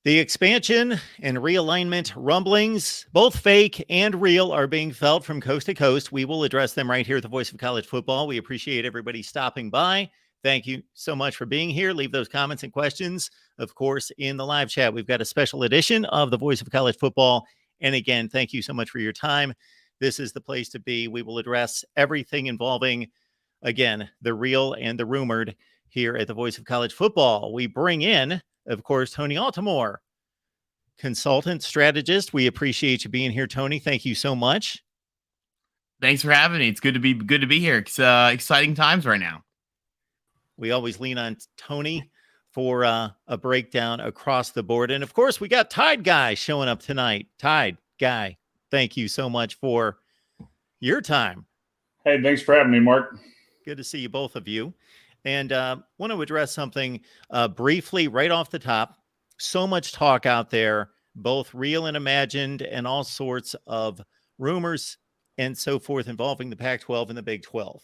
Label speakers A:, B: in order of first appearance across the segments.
A: The expansion and realignment rumblings, both fake and real, are being felt from coast to coast. We will address them right here at the Voice of College Football. We appreciate everybody stopping by. Thank you so much for being here. Leave those comments and questions, of course, in the live chat. We've got a special edition of the Voice of College Football. And again, thank you so much for your time. This is the place to be. We will address everything involving, again, the real and the rumored here at the Voice of College Football. We bring in, of course, Tony Altimore, consultant, strategist. We appreciate you being here, Tony. Thank you so much.
B: Thanks for having me. It's good to be here. It's exciting times right now.
A: We always lean on Tony for a breakdown across the board. And of course, we got Tide Guy showing up tonight. Tide Guy, thank you so much for your time.
C: Hey, thanks for having me, Mark.
A: Good to see you, both of you. And want to address something briefly right off the top. So much talk out there, both real and imagined, and all sorts of rumors and so forth involving the Pac-12 and the Big 12.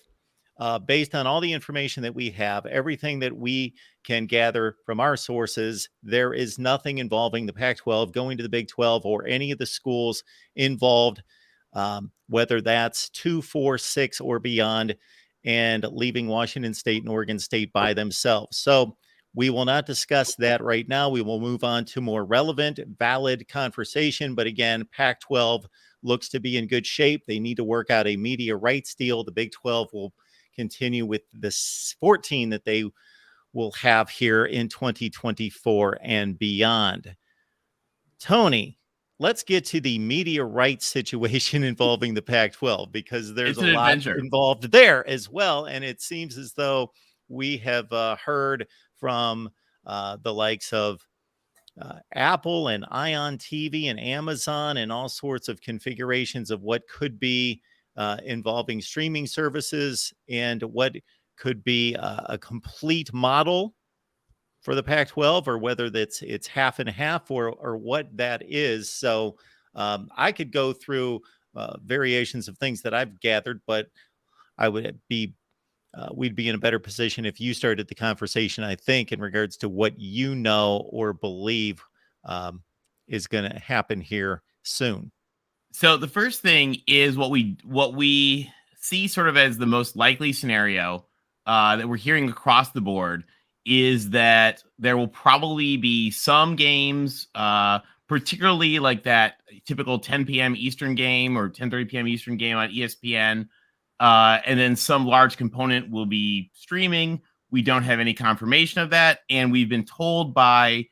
A: Based on all the information that we have, everything that we can gather from our sources, there is nothing involving the Pac-12 going to the Big 12 or any of the schools involved, whether that's 2, 4, 6, or beyond, and leaving Washington State and Oregon State by themselves. So we will not discuss that right now. We will move on to more relevant, valid conversation. But again, Pac-12 looks to be in good shape. They need to work out a media rights deal. The Big 12 will continue with this 14 that they will have here in 2024 and beyond. Tony, let's get to the media rights situation involving the Pac-12, because there's a lot involved there as well. And it seems as though we have heard from the likes of Apple and Ion TV and Amazon and all sorts of configurations of what could be involving streaming services and what could be a complete model for the Pac-12, or whether it's half and half or what that is. So I could go through variations of things that I've gathered, but I would be we'd be in a better position if you started the conversation, I think, in regards to what you know or believe is going to happen here soon.
B: So the first thing is what we see sort of as the most likely scenario that we're hearing across the board is that there will probably be some games, particularly like that typical 10 p.m. Eastern game or 10:30 p.m. Eastern game on ESPN. And then some large component will be streaming. We don't have any confirmation of that. And we've been told by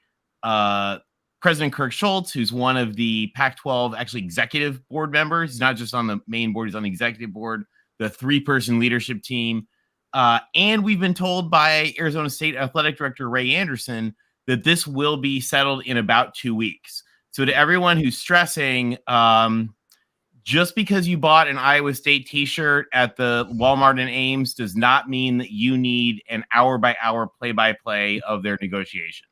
B: President Kirk Schultz, who's one of the Pac-12 actually executive board members. He's not just on the main board, he's on the executive board, the 3-person leadership team. And we've been told by Arizona State Athletic Director Ray Anderson that this will be settled in about 2 weeks. So to everyone who's stressing, just because you bought an Iowa State t-shirt at the Walmart in Ames does not mean that you need an hour-by-hour play-by-play of their negotiations.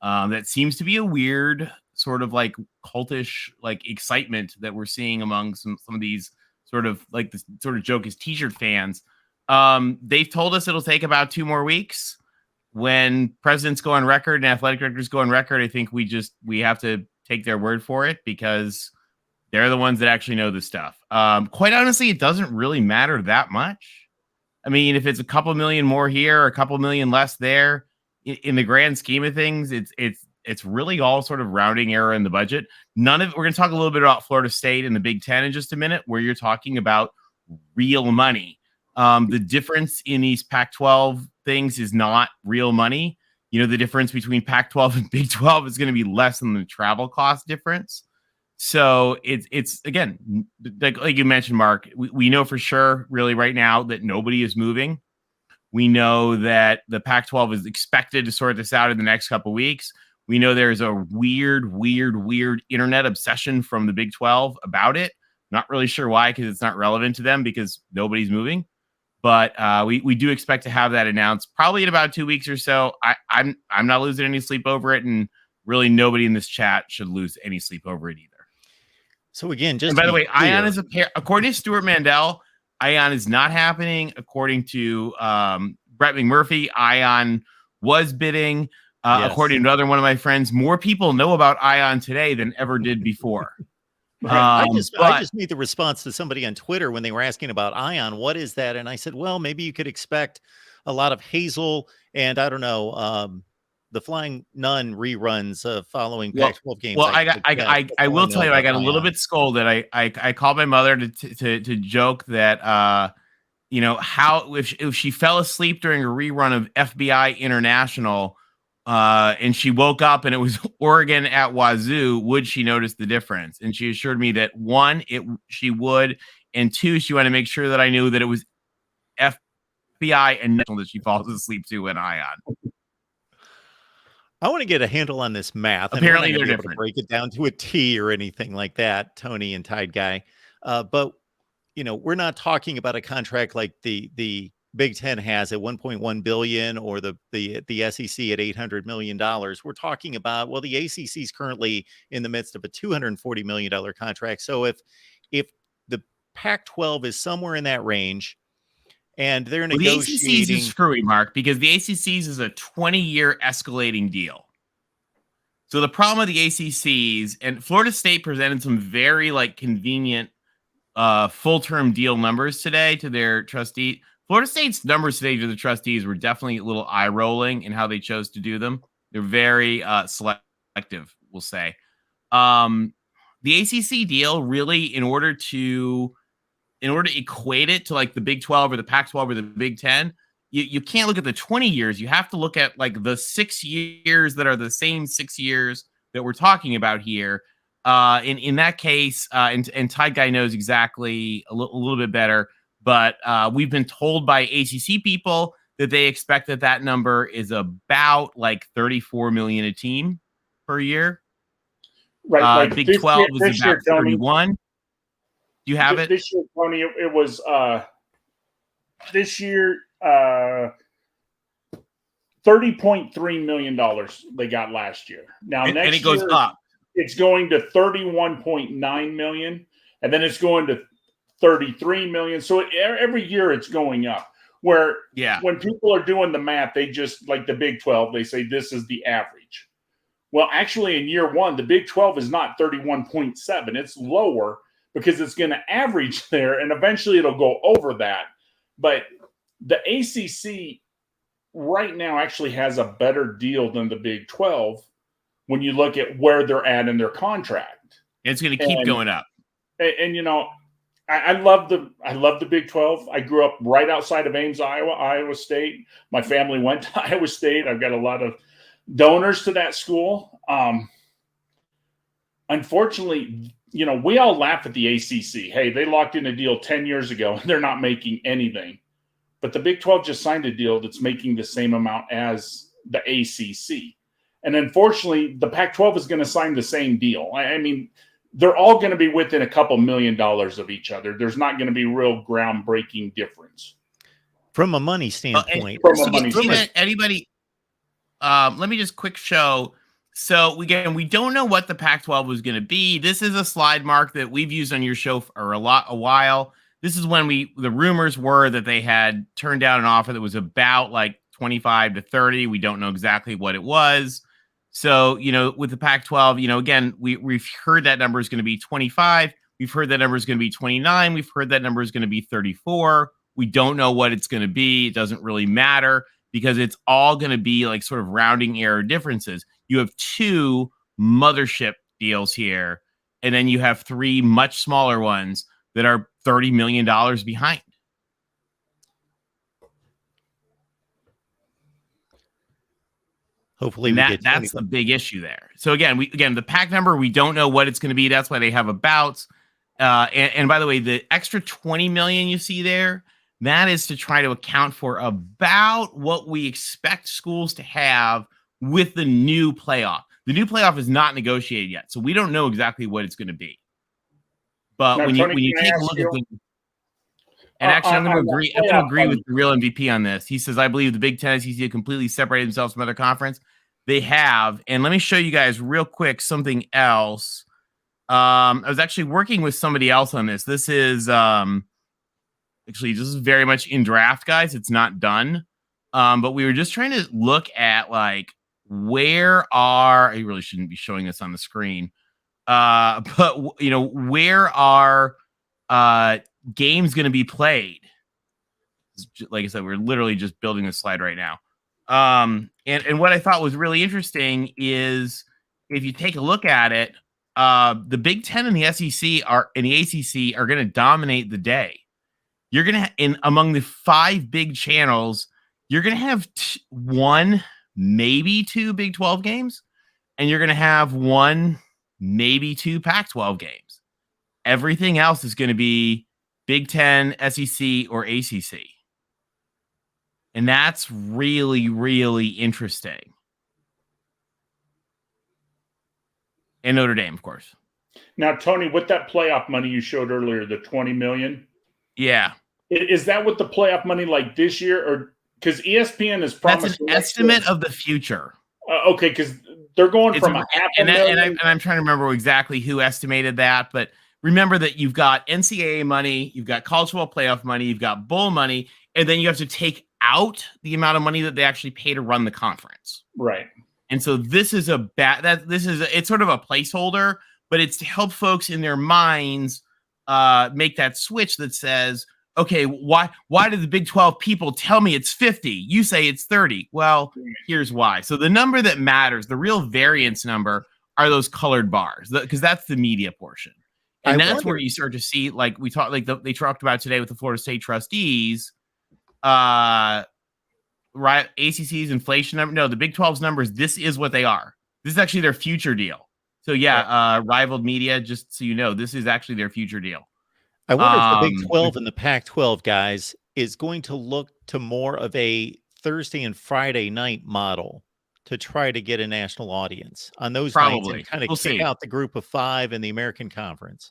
B: That seems to be a weird sort of like cultish like excitement that we're seeing among some of these sort of like the sort of joke is t-shirt fans. They've told us it'll take about 2 more weeks. When presidents go on record and athletic directors go on record, I think we have to take their word for it, because they're the ones that actually know the stuff. Quite honestly, it doesn't really matter that much. I mean, if it's a couple million more here or a couple million less there, in the grand scheme of things, it's really all sort of rounding error in the budget. We're going to talk a little bit about Florida State and the Big Ten in just a minute, where you're talking about real money. The difference in these Pac-12 things is not real money. You know, the difference between Pac-12 and Big 12 is going to be less than the travel cost difference. So it's again, like you mentioned, Mark, we know for sure really right now that nobody is moving. We know that the Pac-12 is expected to sort this out in the next couple of weeks. We know there's a weird internet obsession from the Big 12 about it. Not really sure why, because it's not relevant to them, because nobody's moving. But we do expect to have that announced probably in about 2 weeks or so. I'm not losing any sleep over it, and really nobody in this chat should lose any sleep over it either.
A: So again,
B: and by the way, Ion is according to Stuart Mandel, Ion is not happening. According to Brett McMurphy, Ion was bidding.
A: Yes.
B: According to another one of my friends, more people know about Ion today than ever did before.
A: I just made the response to somebody on Twitter when they were asking about Ion. What is that? And I said, well, maybe you could expect a lot of Hazel and I don't know, the Flying Nun reruns following Pac-12 games.
B: Well, I will tell you, I got a little bit scolded. I called my mother to joke that how if she fell asleep during a rerun of FBI International, and she woke up and it was Oregon at Wazoo, would she notice the difference? And she assured me that one, she would, and two, she wanted to make sure that I knew that it was FBI and national that she falls asleep to in Ion.
A: I want to get a handle on this math.
B: Apparently,
A: they're
B: different.
A: To break it down to a T or anything like that, Tony and Tide Guy. But we're not talking about a contract like the Big Ten has at $1.1 billion or the SEC at $800 million. We're talking about, well, the ACC is currently in the midst of a $240 million contract. So if the Pac-12 is somewhere in that range, and they're negotiating.
B: The ACC's is screwy, Mark, because the ACC's is a 20-year escalating deal. So the problem with the ACC's, and Florida State presented some very convenient full-term deal numbers today to their trustee. Florida State's numbers today to the trustees were definitely a little eye-rolling in how they chose to do them. They're very selective, we'll say. The ACC deal really, in order to equate it to the Big 12 or the Pac-12 or the Big 10, you can't look at the 20 years. You have to look at the 6 years that are the same 6 years that we're talking about here. In that case, and Tide Guy knows exactly a little bit better, but we've been told by ACC people that they expect that number is about $34 million a team per year.
C: Right.
B: Big 12 is about 31. Do you have it?
C: This year, Tony, it was this year $30.3 million they got last year. Now next
B: and it goes
C: year,
B: up.
C: It's going to $31.9 million, and then it's going to $33 million. So every year it's going up. Where when people are doing the math, they just like the Big 12, they say this is the average. Well, actually, in year one, the Big 12 is not 31.7. It's lower because it's going to average there, and eventually it'll go over that. But the ACC right now actually has a better deal than the Big 12 when you look at where they're at in their contract.
B: It's going to keep going up.
C: And I love the Big 12. I grew up right outside of Ames, Iowa State. My family went to Iowa State. I've got a lot of donors to that school. Unfortunately, we all laugh at the ACC. Hey, they locked in a deal 10 years ago and they're not making anything. But the Big 12 just signed a deal that's making the same amount as the ACC. And unfortunately, the Pac-12 is going to sign the same deal. I mean, they're all going to be within a couple $1 million of each other. There's not going to be real groundbreaking difference.
A: From a money standpoint.
B: Anybody, let me just quick show. So we don't know what the Pac-12 was going to be. This is a slide, Mark, that we've used on your show for a while. This is when the rumors were that they had turned down an offer that was about 25 to 30. We don't know exactly what it was. So, with the Pac-12, again, we've heard that number is going to be 25. We've heard that number is going to be 29. We've heard that number is going to be 34. We don't know what it's going to be. It doesn't really matter because it's all going to be sort of rounding error differences. You have two mothership deals here, and then you have three much smaller ones that are $30 million behind.
A: Hopefully
B: that's the big issue there. So again, the pack number, we don't know what it's going to be. That's why they have abouts. And by the way, the extra 20 million you see there, that is to try to account for about what we expect schools to have with the new playoff. The new playoff is not negotiated yet, so we don't know exactly what it's going to be. But now, when you take a look at things, and actually, I'm going to agree. I'm going to agree with the real MVP on this. He says, "I believe the Big Ten and SEC have completely separated themselves from other conference. They have." And let me show you guys real quick something else. I was actually working with somebody else on this. This is actually this is very much in draft, guys. It's not done, but we were just trying to look at I really shouldn't be showing this on the screen. But where are games going to be played? Like I said, we're literally just building this slide right now. And what I thought was really interesting is if you take a look at it, the Big Ten and the SEC and the ACC are going to dominate the day. You're going to, among the 5 big channels, you're going to have 1, maybe 2 Big 12 games, and you're going to have 1, maybe 2 Pac-12 games. Everything else is going to be Big Ten, SEC, or ACC. And that's really, really interesting. And Notre Dame, of course.
C: Now, Tony, with that playoff money you showed earlier, the $20 million.
B: Yeah.
C: Is that what the playoff money like this year? Or because ESPN is promising.
B: That's an estimate of the future.
C: Okay, because they're going from a half a million.
B: And I'm trying to remember exactly who estimated that. But remember that you've got NCAA money, you've got college football playoff money, you've got bowl money, and then you have to take out the amount of money that they actually pay to run the conference.
C: Right.
B: And so this is it's sort of a placeholder, but it's to help folks in their minds make that switch that says, okay, why did the Big 12 people tell me it's 50? You say it's 30. Well, here's why. So the number that matters, the real variance number, are those colored bars, because that's the media portion. And that's where you start to see, like we talked, like they talked about today with the Florida State trustees, right? ACC's inflation number. No, the Big 12's numbers. This is what they are. This is actually their future deal. So yeah, rivaled media. Just so you know, this is actually their future deal.
A: I wonder if the Big 12 and the Pac-12 guys is going to look to more of a Thursday and Friday night model to try to get a national audience on those nights and kind of kick out the group of 5 in the American Conference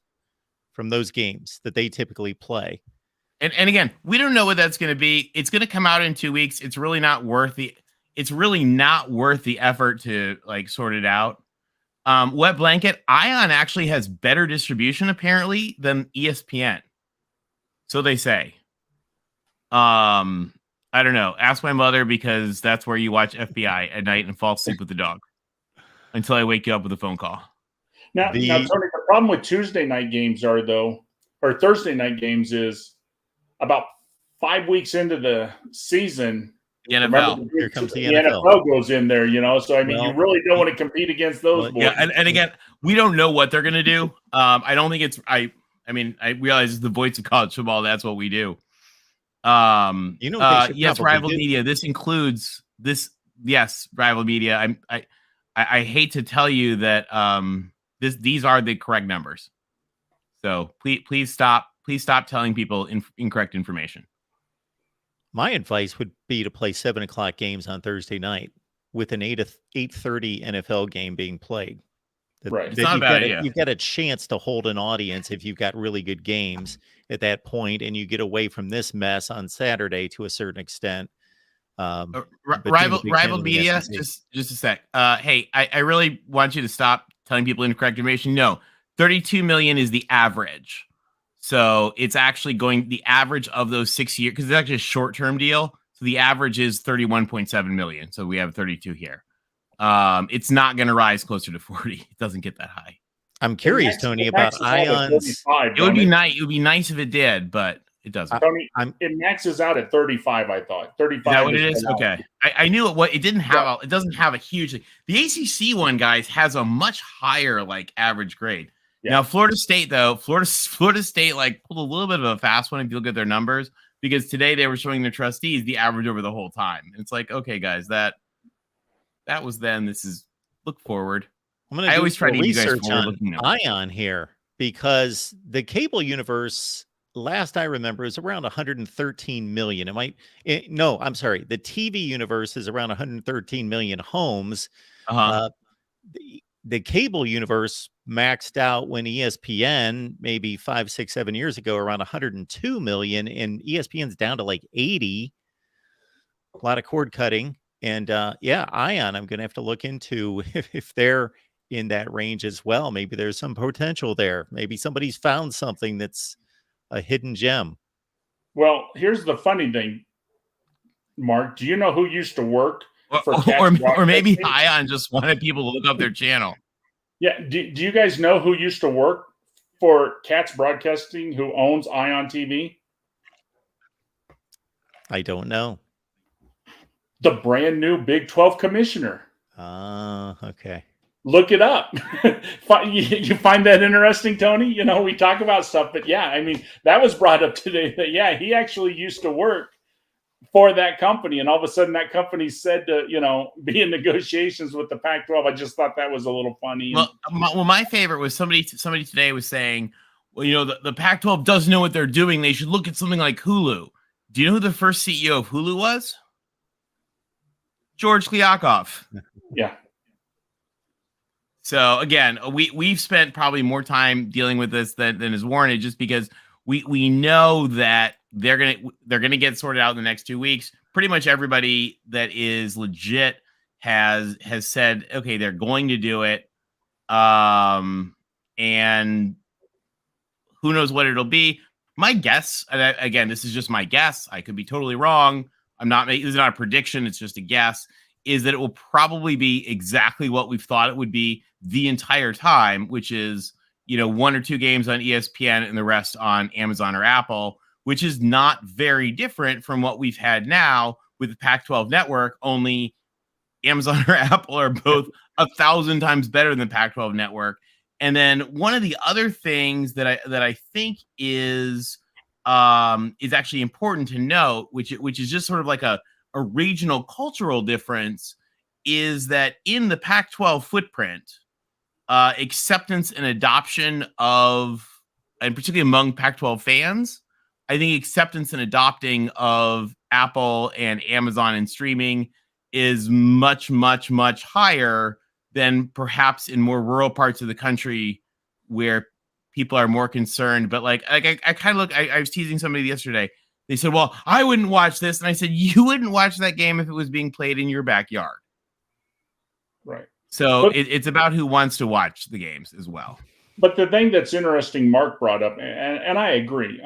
A: from those games that they typically play.
B: And again, we don't know what that's going to be. It's going to come out in 2 weeks. It's really not worth the effort to like sort it out. Wet Blanket, Ion actually has better distribution apparently than ESPN. So they say. I don't know. Ask my mother, because that's where you watch FBI at night and fall asleep with the dog until I wake you up with a phone call.
C: Now, Tony, the problem with Tuesday night games or Thursday night games is about 5 weeks into the season.
B: The NFL.
A: Here comes the
C: NFL goes in there, So I mean, you really don't want to compete against those boys.
B: Yeah, and again, we don't know what they're going to do. I don't think it's. I realize it's the voice of college football. That's what we do. Yes, rival media. This includes this. Yes, rival media. I hate to tell you that these are the correct numbers. So please stop telling people incorrect information.
A: My advice would be to play 7 o'clock games on Thursday night with an 8:30 NFL game being played.
B: Right. It's not a bad idea.
A: You've got a chance to hold an audience if you've got really good games at that point, and you get away from this mess on Saturday to a certain extent.
B: Rival media, just a sec. Hey, I really want you to stop telling people incorrect information. No, 32 million is the average. So it's actually the average of those 6 years, because it's actually a short-term deal. So the average is 31.7 million. So we have 32 here. It's not going to rise closer to 40. It doesn't get that high.
A: I'm curious, Tony, about Ion's.
B: It would be nice. It would be nice if it did, but it doesn't.
C: Tony, it maxes out at 35. I thought 35.
B: Is that what it is? Okay, I knew it. It didn't have. It doesn't have a huge. The ACC one, guys, has a much higher average grade. Yeah. Now, Florida State, though, Florida State pulled a little bit of a fast one if you look at their numbers, because today they were showing their trustees the average over the whole time. It's like, okay, guys, that was then. This is look forward. I always try to do
A: research on Ion here, because the cable universe, last I remember, is around 113 million. I'm sorry. The TV universe is around 113 million homes. The cable universe maxed out when ESPN, maybe 5, 6, 7 years ago, around 102 million, and ESPN's down to 80. A lot of cord cutting. And Ion, I'm going to have to look into if they're in that range as well. Maybe there's some potential there. Maybe somebody's found something that's a hidden gem.
C: Well, here's the funny thing, Mark. Do you know who used to work for
B: or maybe Ion just wanted people to look up their channel.
C: Yeah. Do you guys know who used to work for Cats Broadcasting, who owns Ion TV?
A: I don't know.
C: The brand new Big 12 commissioner.
A: Okay.
C: Look it up. You find that interesting, Tony? You know, we talk about stuff, but yeah, I mean, that was brought up today that, yeah, he actually used to work for that company. And all of a sudden that company said to, you know, be in negotiations with the Pac-12. I just thought that was a little funny.
B: Well, my favorite was somebody today was saying, well, you know, the Pac-12 does know what they're doing. They should look at something like Hulu. Do you know who the first CEO of Hulu was? George Kliakov.
C: Yeah.
B: So again, we've spent probably more time dealing with this than is warranted, just because we know that they're gonna get sorted out in the next 2 weeks. Pretty much everybody that is legit has said, okay, they're going to do it. And who knows what it'll be. My guess, and again, this is just my guess, I could be totally wrong. This is not a prediction, it's just a guess, is that it will probably be exactly what we've thought it would be the entire time, which is, you know, 1 or 2 games on ESPN and the rest on Amazon or Apple, which is not very different from what we've had now with the Pac-12 network. Only Amazon or Apple are both 1,000 times better than the Pac-12 network. And then one of the other things that I think is actually important to note, which is just sort of like a regional cultural difference, is that in the Pac-12 footprint, acceptance and adoption of, and particularly among Pac-12 fans, I think acceptance and adopting of Apple and Amazon and streaming is much, much, much higher than perhaps in more rural parts of the country where people are more concerned. But like I kind of look, I was teasing somebody yesterday. They said, well, I wouldn't watch this. And I said, you wouldn't watch that game if it was being played in your backyard.
C: Right.
B: So it's about who wants to watch the games as well.
C: But the thing that's interesting, Mark brought up, and I agree.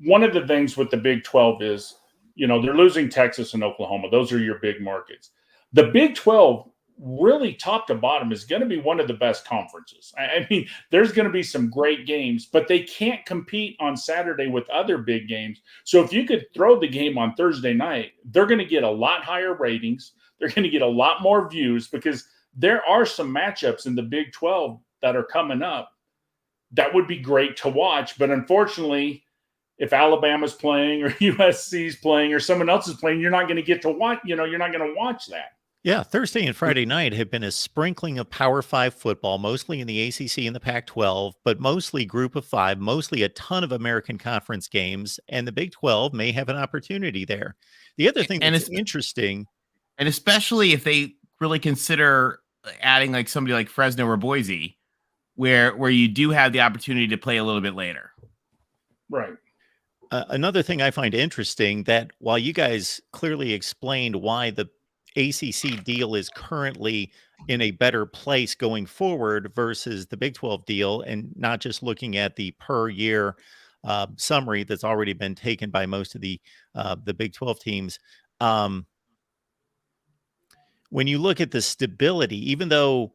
C: One of the things with the Big 12 is, you know, they're losing Texas and Oklahoma. Those are your big markets. The Big 12, really top to bottom, is going to be one of the best conferences. I mean, there's going to be some great games, but they can't compete on Saturday with other big games. So if you could throw the game on Thursday night, they're going to get a lot higher ratings. They're going to get a lot more views, because there are some matchups in the Big 12 that are coming up that would be great to watch. But unfortunately, if Alabama's playing or USC's playing or someone else is playing, you're not going to get to watch, you know, you're not going to watch that.
A: Yeah, Thursday and Friday night have been a sprinkling of Power 5 football, mostly in the ACC and the Pac-12, but mostly Group of 5, mostly a ton of American Conference games, and the Big 12 may have an opportunity there. The other thing that's interesting,
B: and especially if they really consider adding like somebody like Fresno or Boise, where you do have the opportunity to play a little bit later.
C: Right.
A: Another thing I find interesting, that while you guys clearly explained why the ACC deal is currently in a better place going forward versus the Big 12 deal, and not just looking at the per year summary that's already been taken by most of the Big 12 teams. When you look at the stability, even though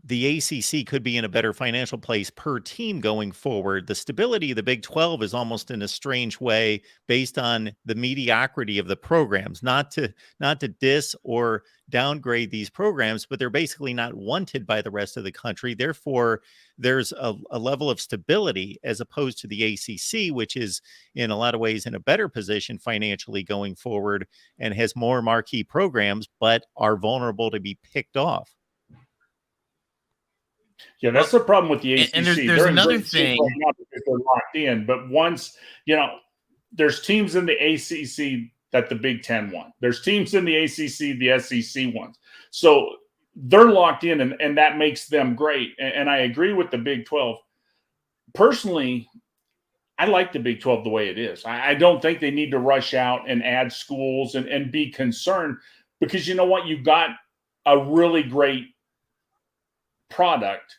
A: the ACC could be in a better financial place per team going forward, the stability of the Big 12 is almost in a strange way based on the mediocrity of the programs. Not to diss or downgrade these programs, but they're basically not wanted by the rest of the country. Therefore, there's a level of stability, as opposed to the ACC, which is in a lot of ways in a better position financially going forward and has more marquee programs, but are vulnerable to be picked off.
C: Yeah, that's the problem with the ACC.
B: And there's another thing
C: right now because they're locked in. But once, you know, there's teams in the ACC that the Big Ten won. There's teams in the ACC, the SEC ones. So they're locked in, and that makes them great. And I agree with the Big 12. Personally, I like the Big 12 the way it is. I don't think they need to rush out and add schools and be concerned, because you know what? You've got a really great product.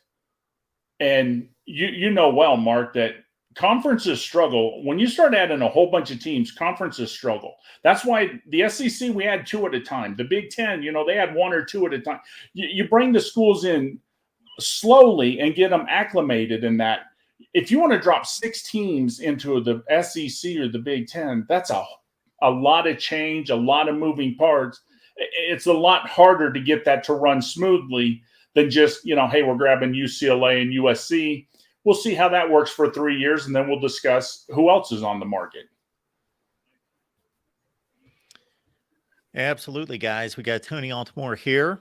C: And you know well, Mark, that conferences struggle. When you start adding a whole bunch of teams, conferences struggle. That's why the SEC, we had 2 at a time. The Big Ten, they had 1 or 2 at a time. You bring the schools in slowly and get them acclimated in that. If you want to drop 6 teams into the SEC or the Big Ten, that's a lot of change, a lot of moving parts. It's a lot harder to get that to run smoothly than just, hey, we're grabbing UCLA and USC. We'll see how that works for 3 years, and then we'll discuss who else is on the market.
A: Absolutely, guys. We got Tony Altamore here,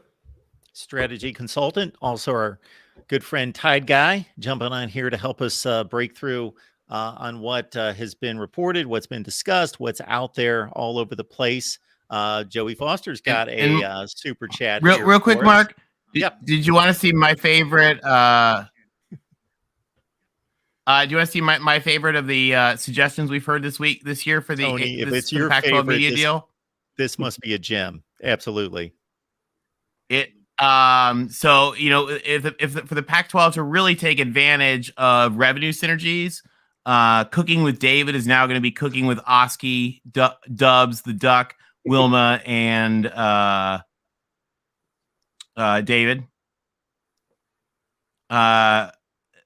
A: strategy consultant, also our good friend Tide Guy, jumping on here to help us break through on what has been reported, what's been discussed, what's out there all over the place. Joey Foster's got a super chat.
B: Real quick, Mark.
A: Yep.
B: Did you want to see my favorite? Do you want to see my favorite of the suggestions we've heard this year for the
A: Tony, if it's your
B: Pac-12
A: favorite
B: media deal?
A: This must be a gem. Absolutely.
B: So if for the Pac-12 to really take advantage of revenue synergies, Cooking with David is now going to be Cooking with Oski, Dubs, the Duck, Wilma, and David.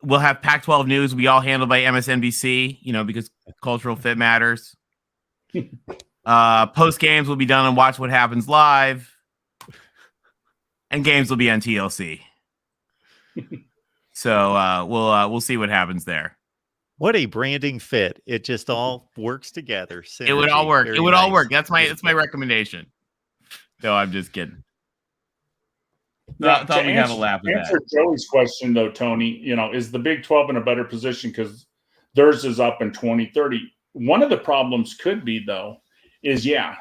B: We'll have Pac-12 news. We all handled by MSNBC, because cultural fit matters. Post games will be done on Watch What Happens Live, and games will be on TLC. So we'll see what happens there.
A: What a branding fit! It just all works together. Synergy.
B: It would all work.
A: Very
B: It would
A: nice.
B: all work. That's my recommendation. No, I'm just kidding.
C: Now,
B: Thought we'd have a laugh at
C: answer
B: that.
C: Joey's question, though, Tony, is the Big 12 in a better position because theirs is up in 2030? One of the problems could be, though, is, they're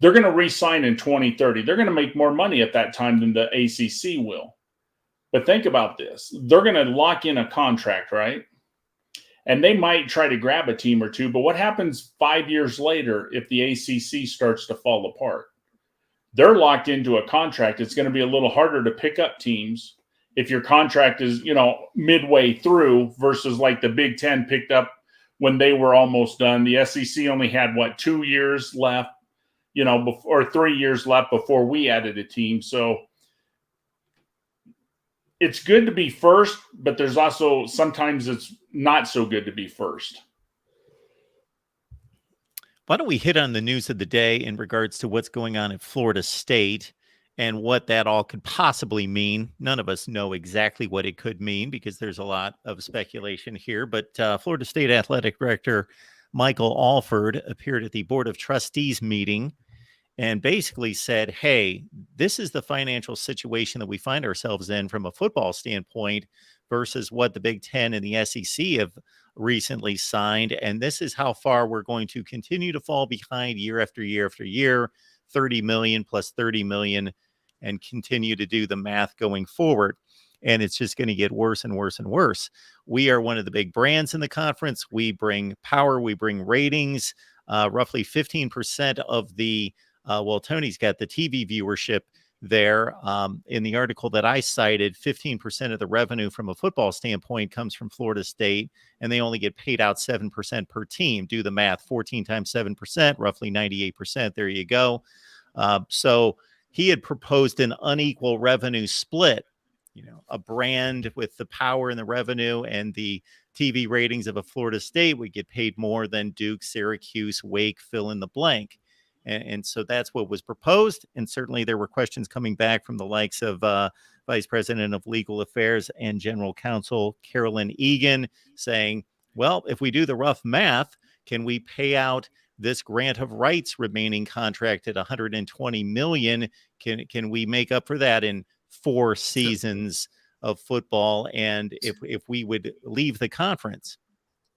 C: going to re-sign in 2030. They're going to make more money at that time than the ACC will. But think about this. They're going to lock in a contract, right? And they might try to grab a team or two. But what happens 5 years later if the ACC starts to fall apart? They're locked into a contract. It's going to be a little harder to pick up teams if your contract is, midway through versus like the Big Ten picked up when they were almost done. The SEC only had 2 years left, or 3 years left before we added a team. So it's good to be first, but there's also sometimes it's not so good to be first.
A: Why don't we hit on the news of the day in regards to what's going on at Florida State and what that all could possibly mean? None of us know exactly what it could mean because there's a lot of speculation here. But Florida State Athletic Director Michael Alford appeared at the Board of Trustees meeting and basically said, hey, this is the financial situation that we find ourselves in from a football standpoint versus what the Big Ten and the SEC have recently signed. And this is how far we're going to continue to fall behind year after year after year, 30 million plus 30 million, and continue to do the math going forward. And it's just going to get worse and worse and worse. We are one of the big brands in the conference. We bring power. We bring ratings. Roughly 15% of the, Tony's got the TV viewership there. In the article that I cited, 15% of the revenue from a football standpoint comes from Florida State, and they only get paid out 7% per team. Do the math, 14 times 7%, roughly 98%. There you go. So he had proposed an unequal revenue split, a brand with the power and the revenue and the TV ratings of a Florida State would get paid more than Duke, Syracuse, Wake, fill in the blank. And so that's what was proposed. And certainly there were questions coming back from the likes of Vice President of Legal Affairs and General Counsel Carolyn Egan saying, well, if we do the rough math, can we pay out this grant of rights remaining contract at $120 million? Can we make up for that in 4 seasons of football? And if we would leave the conference?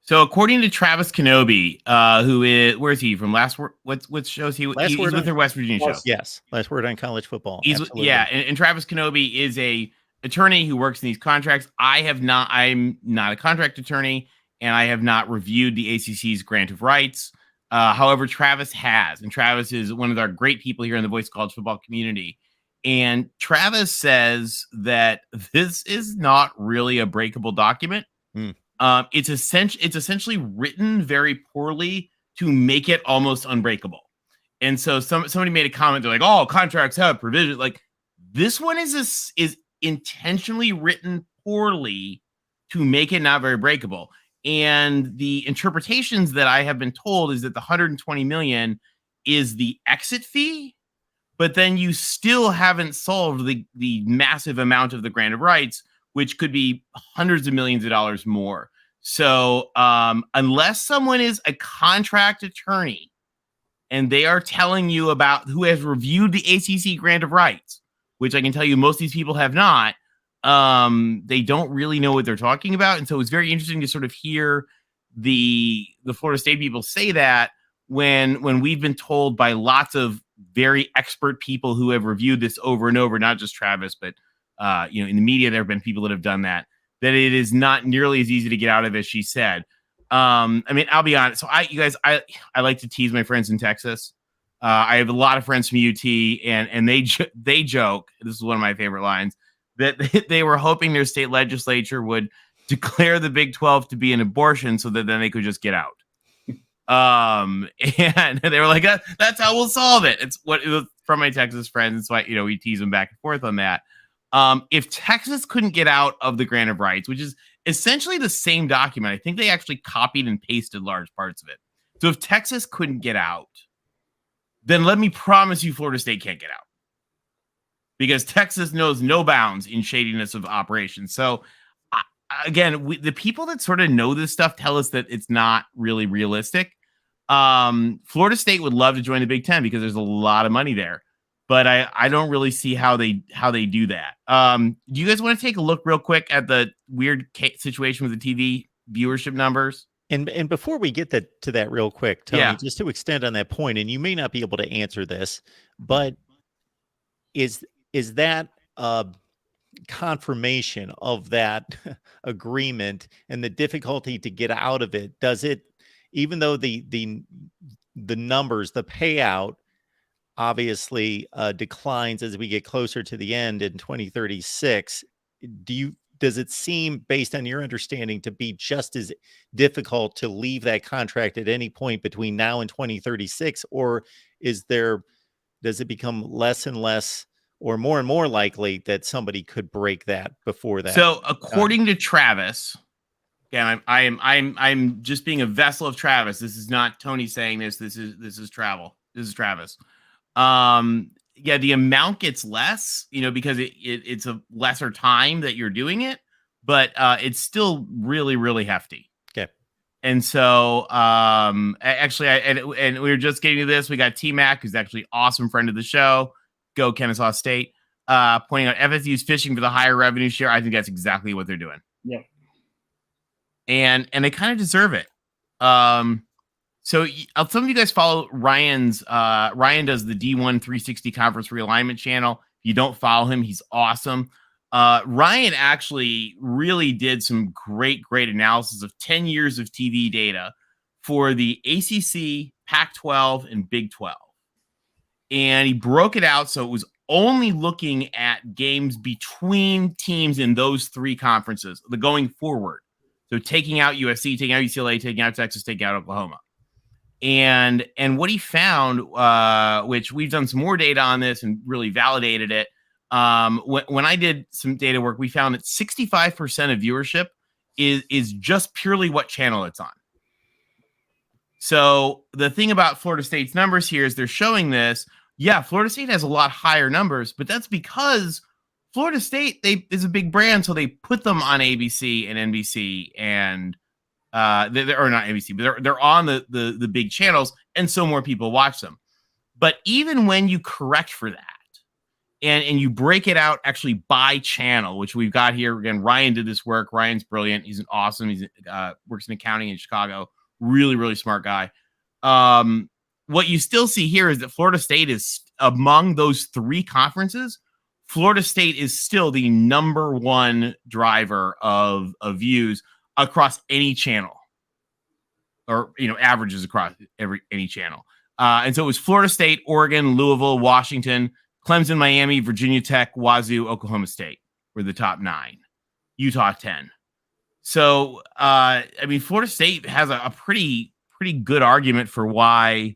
B: So according to Travis Kenobi, who is, where is he from? What shows he's with their West Virginia show?
A: Yes. Last Word on College Football.
B: And Travis Kenobi is a attorney who works in these contracts. I'm not a contract attorney, and I have not reviewed the ACC's grant of rights. However, Travis has, and Travis is one of our great people here in the Voice of College Football community. And Travis says that this is not really a breakable document. It's essentially written very poorly to make it almost unbreakable. And so somebody made a comment. They're like, "Oh, contracts have provisions." Like this one is intentionally written poorly to make it not very breakable. And the interpretations that I have been told is that the 120 million is the exit fee, but then you still haven't solved the massive amount of the grant of rights, which could be hundreds of millions of dollars more. So unless someone is a contract attorney and they are telling you about who has reviewed the ACC grant of rights, which I can tell you most of these people have not, they don't really know what they're talking about. And so it's very interesting to sort of hear the Florida State people say that when we've been told by lots of very expert people who have reviewed this over and over, not just Travis, but in the media, there have been people that have done that it is not nearly as easy to get out of as she said. I mean, I'll be honest. So I like to tease my friends in Texas. I have a lot of friends from UT, and they joke. This is one of my favorite lines, that they were hoping their state legislature would declare the Big 12 to be an abortion so that then they could just get out. And they were like, that's how we'll solve it. It's what it was from my Texas friends. It's why, we tease them back and forth on that. If Texas couldn't get out of the grant of rights, which is essentially the same document, I think they actually copied and pasted large parts of it. So if Texas couldn't get out, then let me promise you Florida State can't get out, because Texas knows no bounds in shadiness of operations. So again, the people that sort of know this stuff tell us that it's not really realistic. Florida State would love to join the Big Ten because there's a lot of money there, but I don't really see how they do that. Do you guys want to take a look real quick at the weird situation with the TV viewership numbers?
A: And before we get to that real quick, Tony,
B: Yeah.
A: just to extend on that point, and you may not be able to answer this, but is that confirmation of that agreement and the difficulty to get out of it? Does it, even though the numbers, the payout obviously declines as we get closer to the end in 2036, does it seem, based on your understanding, to be just as difficult to leave that contract at any point between now and 2036, or does it become less and less or more and more likely that somebody could break that before that?
B: So according to Travis, again, I'm just being a vessel of Travis. This is not Tony saying this. This is Travis. Yeah, the amount gets less, because it's a lesser time that you're doing it, but it's still really, really hefty.
A: Okay.
B: And so actually, and we were just getting to this. We got T-Mac, who's actually an awesome friend of the show. Go Kennesaw State, pointing out FSU's fishing for the higher revenue share. I think that's exactly what they're doing.
C: Yeah.
B: And they kind of deserve it. So some of you guys follow Ryan does the D1 360 conference realignment channel. If you don't follow him, he's awesome. Ryan actually really did some great analysis of 10 years of TV data for the ACC, Pac-12, and Big 12. And he broke it out so it was only looking at games between teams in those three conferences, the going forward. So taking out USC, taking out UCLA, taking out Texas, taking out Oklahoma. And what he found, which we've done some more data on this and really validated it. When I did some data work, we found that 65% of viewership is just purely what channel it's on. So the thing about Florida State's numbers here is they're showing this. Yeah, Florida State has a lot higher numbers, but that's because Florida State is a big brand, so they put them on ABC and NBC and they're not ABC, but they're on the big channels, and so more people watch them. But even when you correct for that, and you break it out actually by channel, which we've got here again, Ryan did this work. Ryan's brilliant. He's an awesome. He's works in accounting in Chicago. Really, really smart guy. What you still see here is that Florida State is among those three conferences. Florida State is still the number one driver of views across any channel, or averages across any channel. And so it was Florida State, Oregon, Louisville, Washington, Clemson, Miami, Virginia Tech, Wazoo, Oklahoma State were the top 9. Utah 10. So, I mean, Florida State has a pretty good argument for why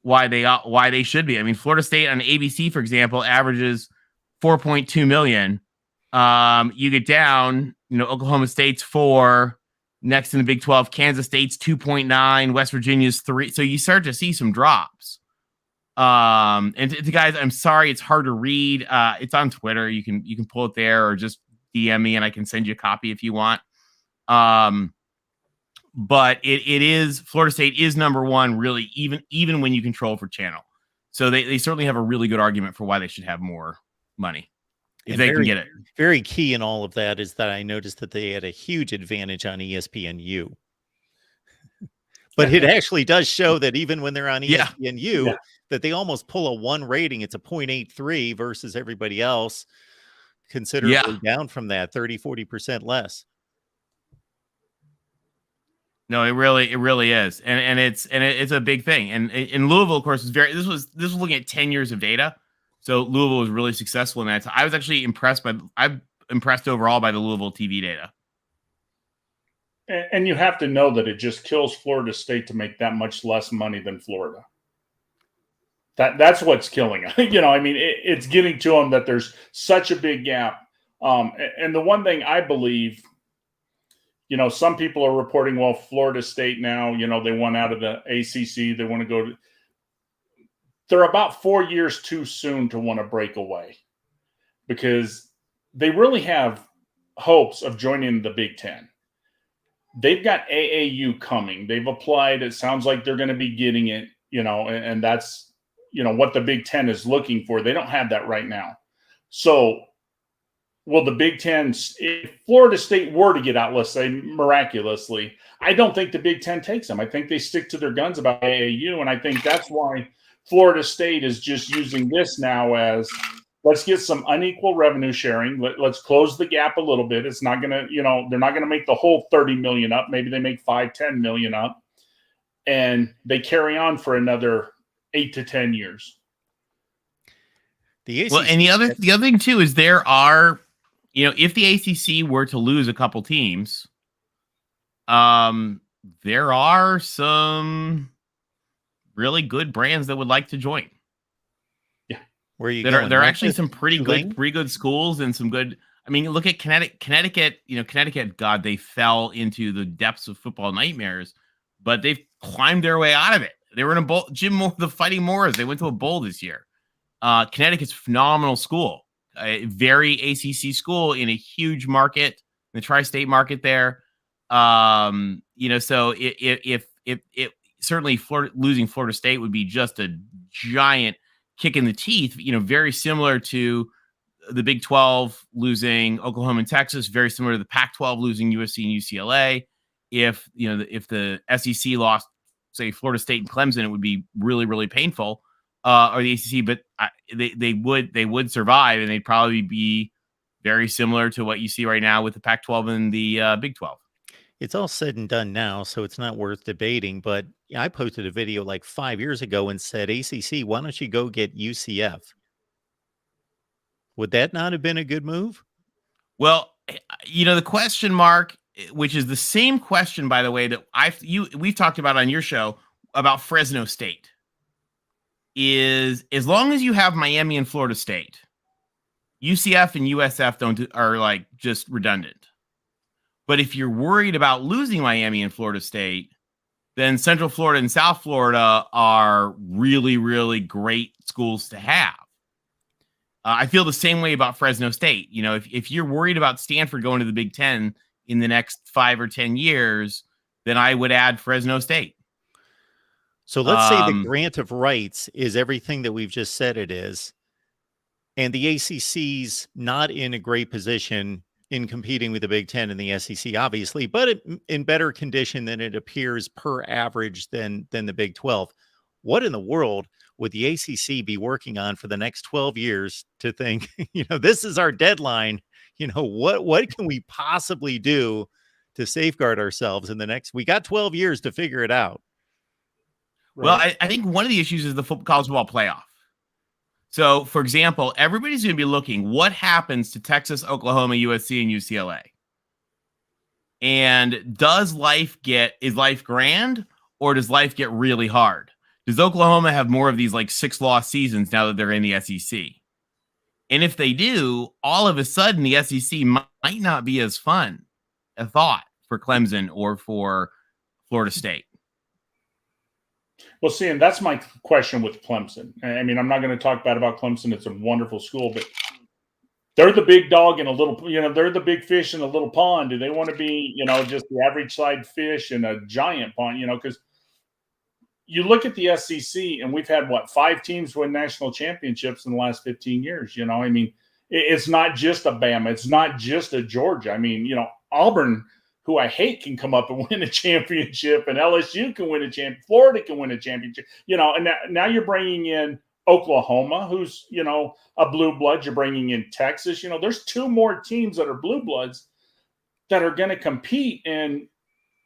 B: they should be. I mean, Florida State on ABC, for example, averages 4.2 million. You get down, Oklahoma State's 4, next in the Big 12, Kansas State's 2.9, West Virginia's 3. So you start to see some drops. And to guys, I'm sorry, it's hard to read. It's on Twitter. You can pull it there, or just DM me and I can send you a copy if you want. But it is, Florida State is number one, really, even when you control for channel. So they certainly have a really good argument for why they should have more money if they can get it.
A: Very key in all of that is that I noticed that they had a huge advantage on ESPNU. But it actually does show that even when they're on ESPNU, that they almost pull a 1 rating. It's a 0.83 versus everybody else considerably down from that, 30-40% less.
B: No, it really is, and it's a big thing. And in Louisville, of course, this was looking at 10 years of data. So Louisville was really successful in that. So I was actually I'm impressed overall by the Louisville TV data.
C: And you have to know that it just kills Florida State to make that much less money than Florida. That's what's killing it. I mean, it's getting to them that there's such a big gap. And the one thing I believe, some people are reporting, well, Florida State now, they won out of the ACC. They want to go to. They're about 4 years too soon to want to break away, because they really have hopes of joining the Big Ten. They've got AAU coming. They've applied. It sounds like they're going to be getting it, and that's, what the Big Ten is looking for. They don't have that right now. So will the Big Ten, if Florida State were to get out, let's say miraculously, I don't think the Big Ten takes them. I think they stick to their guns about AAU, and I think that's why Florida State is just using this now as, let's get some unequal revenue sharing. Let's close the gap a little bit. It's not going to, they're not going to make the whole 30 million up. Maybe they make 5-10 million up, and they carry on for another 8 to 10 years.
B: Well, and the other thing too is there are, if the ACC were to lose a couple teams, there are some really good brands that would like to join.
A: Yeah, where are you
B: going? There are actually some pretty
A: Tulane?
B: good schools and some good. I mean, look at Connecticut. Connecticut. God, they fell into the depths of football nightmares, but they've climbed their way out of it. They were in a bowl. Jim Moore, the Fighting Moors. They went to a bowl this year. Connecticut's a phenomenal school, a very ACC school in a huge market, the tri-state market there. So if certainly losing Florida State would be just a giant kick in the teeth, very similar to the Big 12 losing Oklahoma and Texas, very similar to the Pac-12 losing USC and UCLA. If the SEC lost, say, Florida State and Clemson, it would be really, really painful. Or the ACC, but they would survive, and they'd probably be very similar to what you see right now with the Pac-12 and the Big 12.
A: It's all said and done now, so it's not worth debating. But I posted a video like 5 years ago and said, ACC, why don't you go get UCF? Would that not have been a good move?
B: Well, the question mark, which is the same question, by the way, that we've talked about on your show about Fresno State, is as long as you have Miami and Florida State, UCF and USF are like just redundant. But if you're worried about losing Miami and Florida State, then Central Florida and South Florida are really, really great schools to have. I feel the same way about Fresno State. If you're worried about Stanford going to the Big Ten in the next 5 or 10 years, then I would add Fresno State.
A: So let's say the grant of rights is everything that we've just said it is, and the ACC's not in a great position in competing with the Big Ten and the SEC, obviously, but in better condition than it appears per average than the Big 12. What in the world would the ACC be working on for the next 12 years to think, this is our deadline? What can we possibly do to safeguard ourselves in the next? We got 12 years to figure it out.
B: Right. Well, I think one of the issues is the college football playoff. So, for example, everybody's going to be looking what happens to Texas, Oklahoma, USC, and UCLA. And is life grand, or does life get really hard? Does Oklahoma have more of these like 6-loss seasons now that they're in the SEC? And if they do, all of a sudden the SEC might not be as fun a thought for Clemson or for Florida State.
C: Well, see, and that's my question with Clemson. I mean, I'm not going to talk bad about Clemson. It's a wonderful school, but they're the big dog in a little, they're the big fish in a little pond. Do they want to be, just the average side fish in a giant pond, because you look at the SEC and we've had 5 teams win national championships in the last 15 years. I mean, it's not just a Bama. It's not just a Georgia. I mean, Auburn, who I hate, can come up and win a championship, and LSU can win a championship. Florida can win a championship, and now you're bringing in Oklahoma, who's, a blue blood. You're bringing in Texas. There's 2 more teams that are blue bloods that are going to compete. And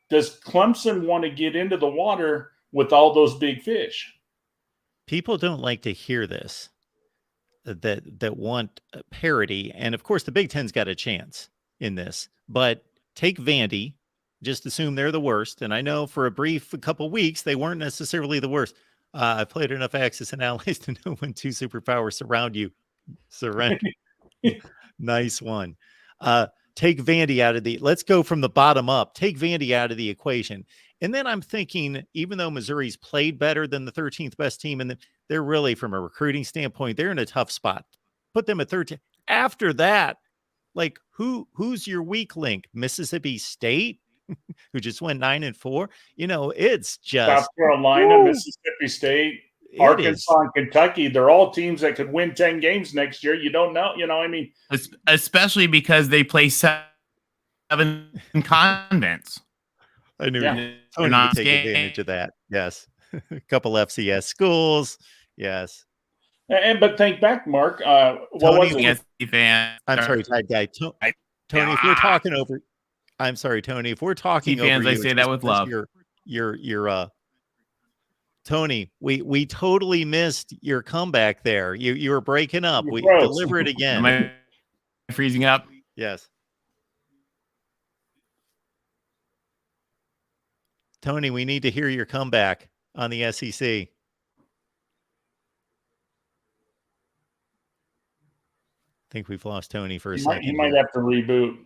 C: does Clemson want to get into the water with all those big fish?
A: People don't like to hear this, that want parity. And of course, the Big Ten's got a chance in this, but take Vandy, just assume they're the worst. And I know for a couple weeks, they weren't necessarily the worst. I played enough Axis and Allies to know when 2 superpowers surround you. Surrender. Nice one. Take Vandy out of let's go from the bottom up. Take Vandy out of the equation. And then I'm thinking, even though Missouri's played better than the 13th best team, and they're really, from a recruiting standpoint, they're in a tough spot. Put them at 13. After that, like who's your weak link? Mississippi State, who just went 9-4. It's just
C: South Carolina, Mississippi State, Arkansas, and Kentucky. They're all teams that could win 10 games next year. You don't know, I mean,
B: especially because they play 7 convents.
A: I knew Tony would take advantage of that. Yes, a couple FCS schools. Yes.
C: But think back, Mark. What was it?
B: Fan.
A: I'm sorry, Tide Guy. Tony, if we're talking over, I'm sorry, Tony. If we're talking over
B: fans,
A: you,
B: I say that with love.
A: You're Tony. We totally missed your comeback there. You were breaking up. We deliver it again.
B: Am I freezing up?
A: Yes. Tony, we need to hear your comeback on the SEC. I think we've lost Tony for a second.
C: He might have to reboot.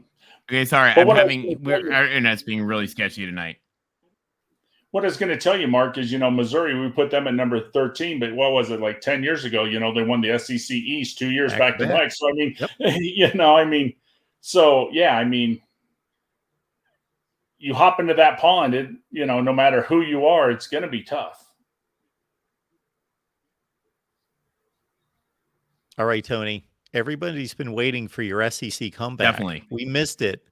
B: Okay, sorry. Our internet's being really sketchy tonight.
C: What I was going to tell you, Mark, is, Missouri, we put them at number 13, but what was it, like 10 years ago? They won the SEC East 2 years back to back. So, I mean, yep. You hop into that pond, no matter who you are, it's going to be tough.
A: All right, Tony. Everybody's been waiting for your SEC comeback.
B: Definitely.
A: We missed it.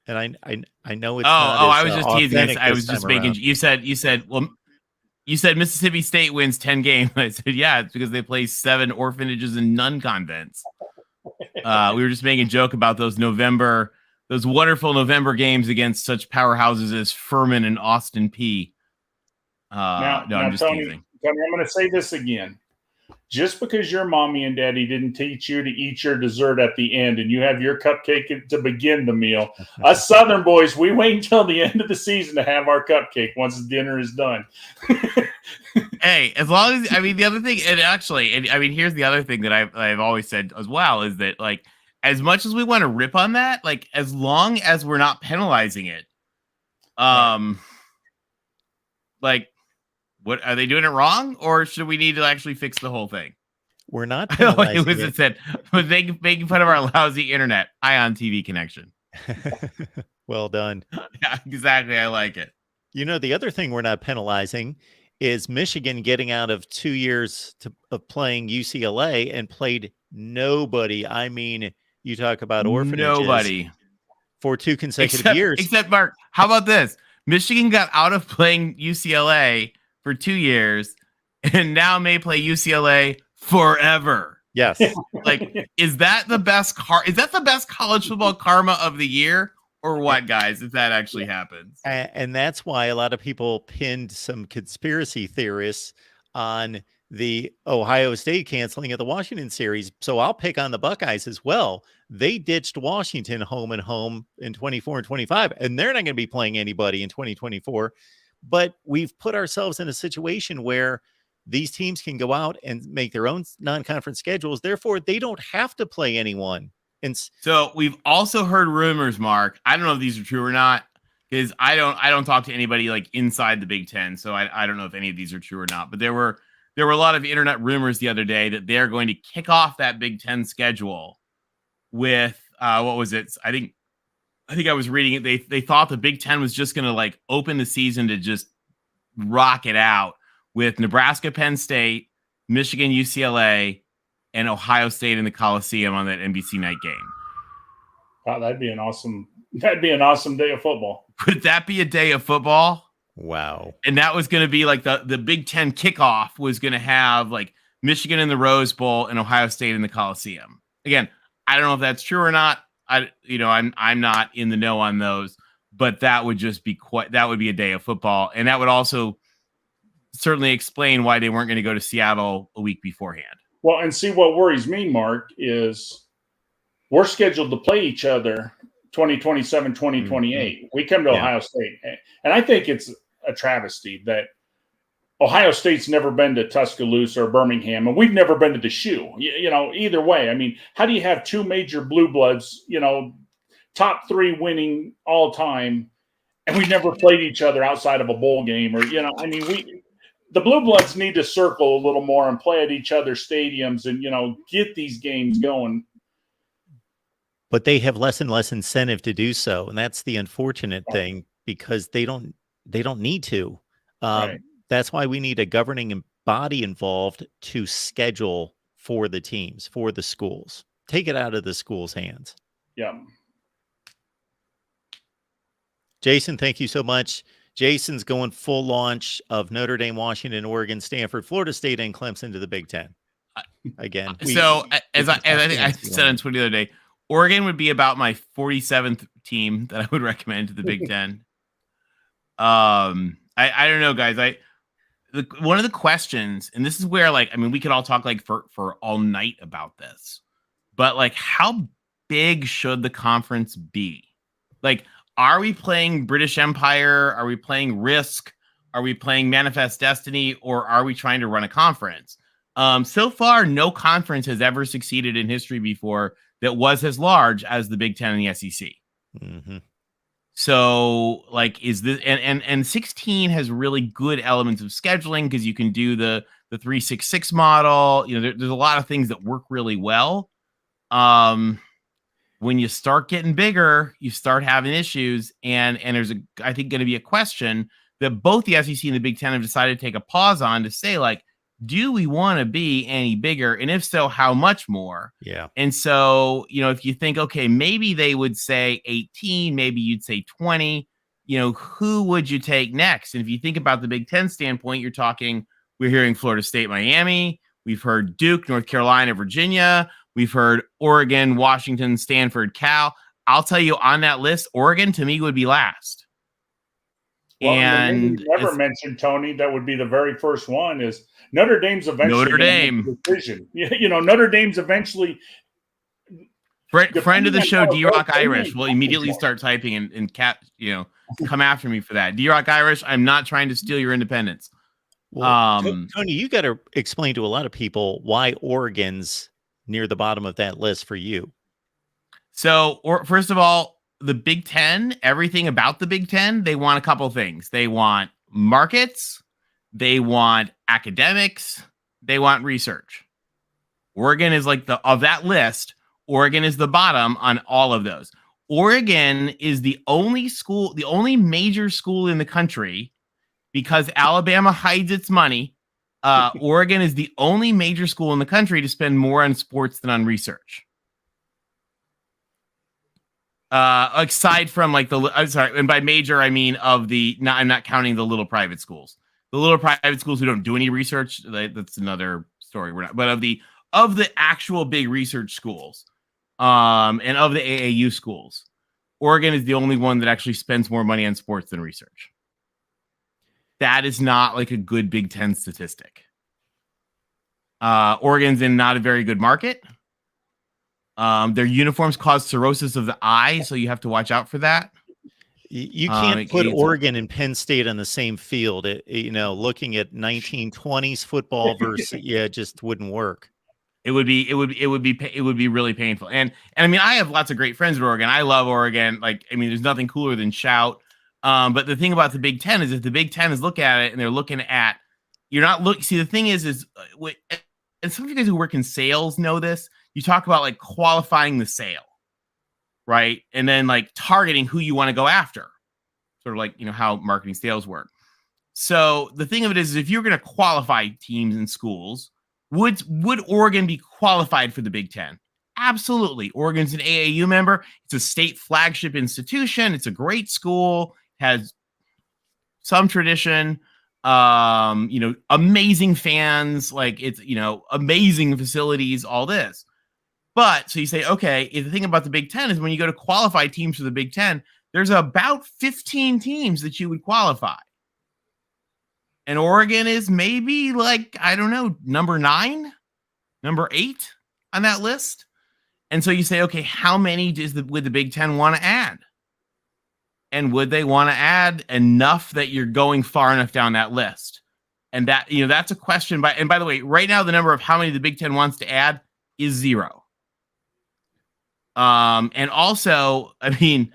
A: And I know it's
B: I was just teasing. I was just making you said Mississippi State wins 10 games. I said, yeah, it's because they play 7 orphanages and nun convents. We were just making a joke about those wonderful November games against such powerhouses as Furman and Austin P. I'm just teasing.
C: Tony, I'm going to say this again. Just because your mommy and daddy didn't teach you to eat your dessert at the end and you have your cupcake to begin the meal, us Southern boys, we wait until the end of the season to have our cupcake once the dinner is done.
B: Hey, as long as, the other thing, here's the other thing that I've always said as well, is that, like, as much as we want to rip on that, like, as long as we're not penalizing it, like, what are they doing it wrong, or should we need to actually fix the whole thing?
A: We're not penalizing
B: it. Said, but making fun of our lousy internet. Ion TV connection.
A: Well done.
B: Yeah, exactly. I like it.
A: The other thing we're not penalizing is Michigan getting out of 2 years of playing UCLA and played nobody. I mean, you talk about orphanages.
B: Nobody.
A: For 2 consecutive years.
B: Except, Mark, how about this? Michigan got out of playing UCLA for 2 years and now may play UCLA forever.
A: Yes.
B: Like, is that the best college football karma of the year, or what, guys, if that actually happens?
A: And that's why a lot of people pinned some conspiracy theorists on the Ohio State canceling of the Washington series. So I'll pick on the Buckeyes as well. They ditched Washington home and home in 24 and 25, and they're not going to be playing anybody in 2024. But we've put ourselves in a situation where these teams can go out and make their own non-conference schedules. Therefore, they don't have to play anyone. And
B: so we've also heard rumors, Mark. I don't know if these are true or not, because I don't talk to anybody like inside the Big Ten, so I don't know if any of these are true or not. But there were a lot of internet rumors the other day that they're going to kick off that Big Ten schedule with what was it? I think I was reading it. They thought the Big Ten was just going to like open the season to just rock it out with Nebraska, Penn State, Michigan, UCLA, and Ohio State in the Coliseum on that NBC night game.
C: Wow, that'd be an awesome day of football.
B: Could that be a day of football?
A: Wow.
B: And that was going to be like the Big Ten kickoff was going to have like Michigan in the Rose Bowl and Ohio State in the Coliseum. Again, I don't know if that's true or not. I'm not in the know on those, but that would just be that would be a day of football. And that would also certainly explain why they weren't going to go to Seattle a week beforehand.
C: Well, and see what worries me, Mark, is we're scheduled to play each other 2027, 2028. Mm-hmm. We come to Ohio State. And I think it's a travesty that Ohio State's never been to Tuscaloosa or Birmingham, and we've never been to the Shoe. Either way. I mean, how do you have two major blue bloods, top three winning all time, and we never played each other outside of a bowl game? Or, the blue bloods need to circle a little more and play at each other's stadiums and, get these games going.
A: But they have less and less incentive to do so. And that's the unfortunate thing, because they don't need to.
C: Right.
A: That's why we need a governing body involved to schedule for the teams, for the schools. Take it out of the schools' hands.
C: Yeah.
A: Jason, thank you so much. Jason's going full launch of Notre Dame, Washington, Oregon, Stanford, Florida State, and Clemson to the Big Ten. Again.
B: As I think I said on Twitter the other day, Oregon would be about my 47th team that I would recommend to the Big Ten. I don't know, guys. One of the questions, and this is where, we could all talk for all night about this, but how big should the conference be? Are we playing British Empire? Are we playing Risk? Are we playing Manifest Destiny? Or are we trying to run a conference? So far, no conference has ever succeeded in history before that was as large as the Big Ten and the SEC.
A: Mm-hmm.
B: So, is this and 16 has really good elements of scheduling because you can do the 3-6-6 model. There's a lot of things that work really well. When you start getting bigger, you start having issues, and there's I think going to be a question that both the SEC and the Big Ten have decided to take a pause on to say, do we want to be any bigger? And if so, how much more?
A: Yeah.
B: And so, if you think, okay, maybe they would say 18, maybe you'd say 20, who would you take next? And if you think about the Big Ten standpoint, we're hearing Florida State, Miami. We've heard Duke, North Carolina, Virginia. We've heard Oregon, Washington, Stanford, Cal. I'll tell you, on that list, Oregon to me would be last.
C: Well, and you never mentioned, Tony, that would be the very first one is Notre Dame's eventually
B: Notre Dame
C: decision. Notre Dame's eventually.
B: Friend of the show, D-Rock Irish will immediately start typing and come after me for that. D-Rock Irish, I'm not trying to steal your independence.
A: Well, Tony, you got to explain to a lot of people why Oregon's near the bottom of that list for you.
B: So, first of all, the Big Ten, everything about the Big Ten, they want a couple things. They want markets, they want academics, they want research. Oregon is of that list, Oregon is the bottom on all of those. Oregon is the only school, the only major school in the country, because Alabama hides its money. Oregon is the only major school in the country to spend more on sports than on research. Aside from I'm sorry, and by major I mean I'm not counting the little private schools. The little private schools who don't do any research, that's another story. But of the actual big research schools, and of the AAU schools, Oregon is the only one that actually spends more money on sports than research. That is not a good Big Ten statistic. Oregon's in not a very good market. Their uniforms cause cirrhosis of the eye, so you have to watch out for that.
A: You can't put Oregon and Penn State on the same field. Looking at 1920s football versus it just wouldn't work.
B: It would be really painful. And I mean, I have lots of great friends at Oregon. I love Oregon. There's nothing cooler than Shout. But the thing about the Big Ten is, if the Big Ten is looking at it and they're looking at, see, the thing is, and some of you guys who work in sales know this. You talk about qualifying the sale, right? And then targeting who you want to go after, sort of how marketing sales work. So the thing of it is if you're going to qualify teams and schools, would Oregon be qualified for the Big Ten? Absolutely. Oregon's an AAU member. It's a state flagship institution. It's a great school, has some tradition, amazing fans, amazing facilities, all this. But so you say, okay, the thing about the Big Ten is when you go to qualify teams for the Big Ten, there's about 15 teams that you would qualify. And Oregon is maybe number 9, number 8 on that list. And so you say, okay, how many would the Big Ten want to add? And would they want to add enough that you're going far enough down that list? And that's a question. And by the way, right now, the number of how many the Big Ten wants to add is 0. And also, I mean,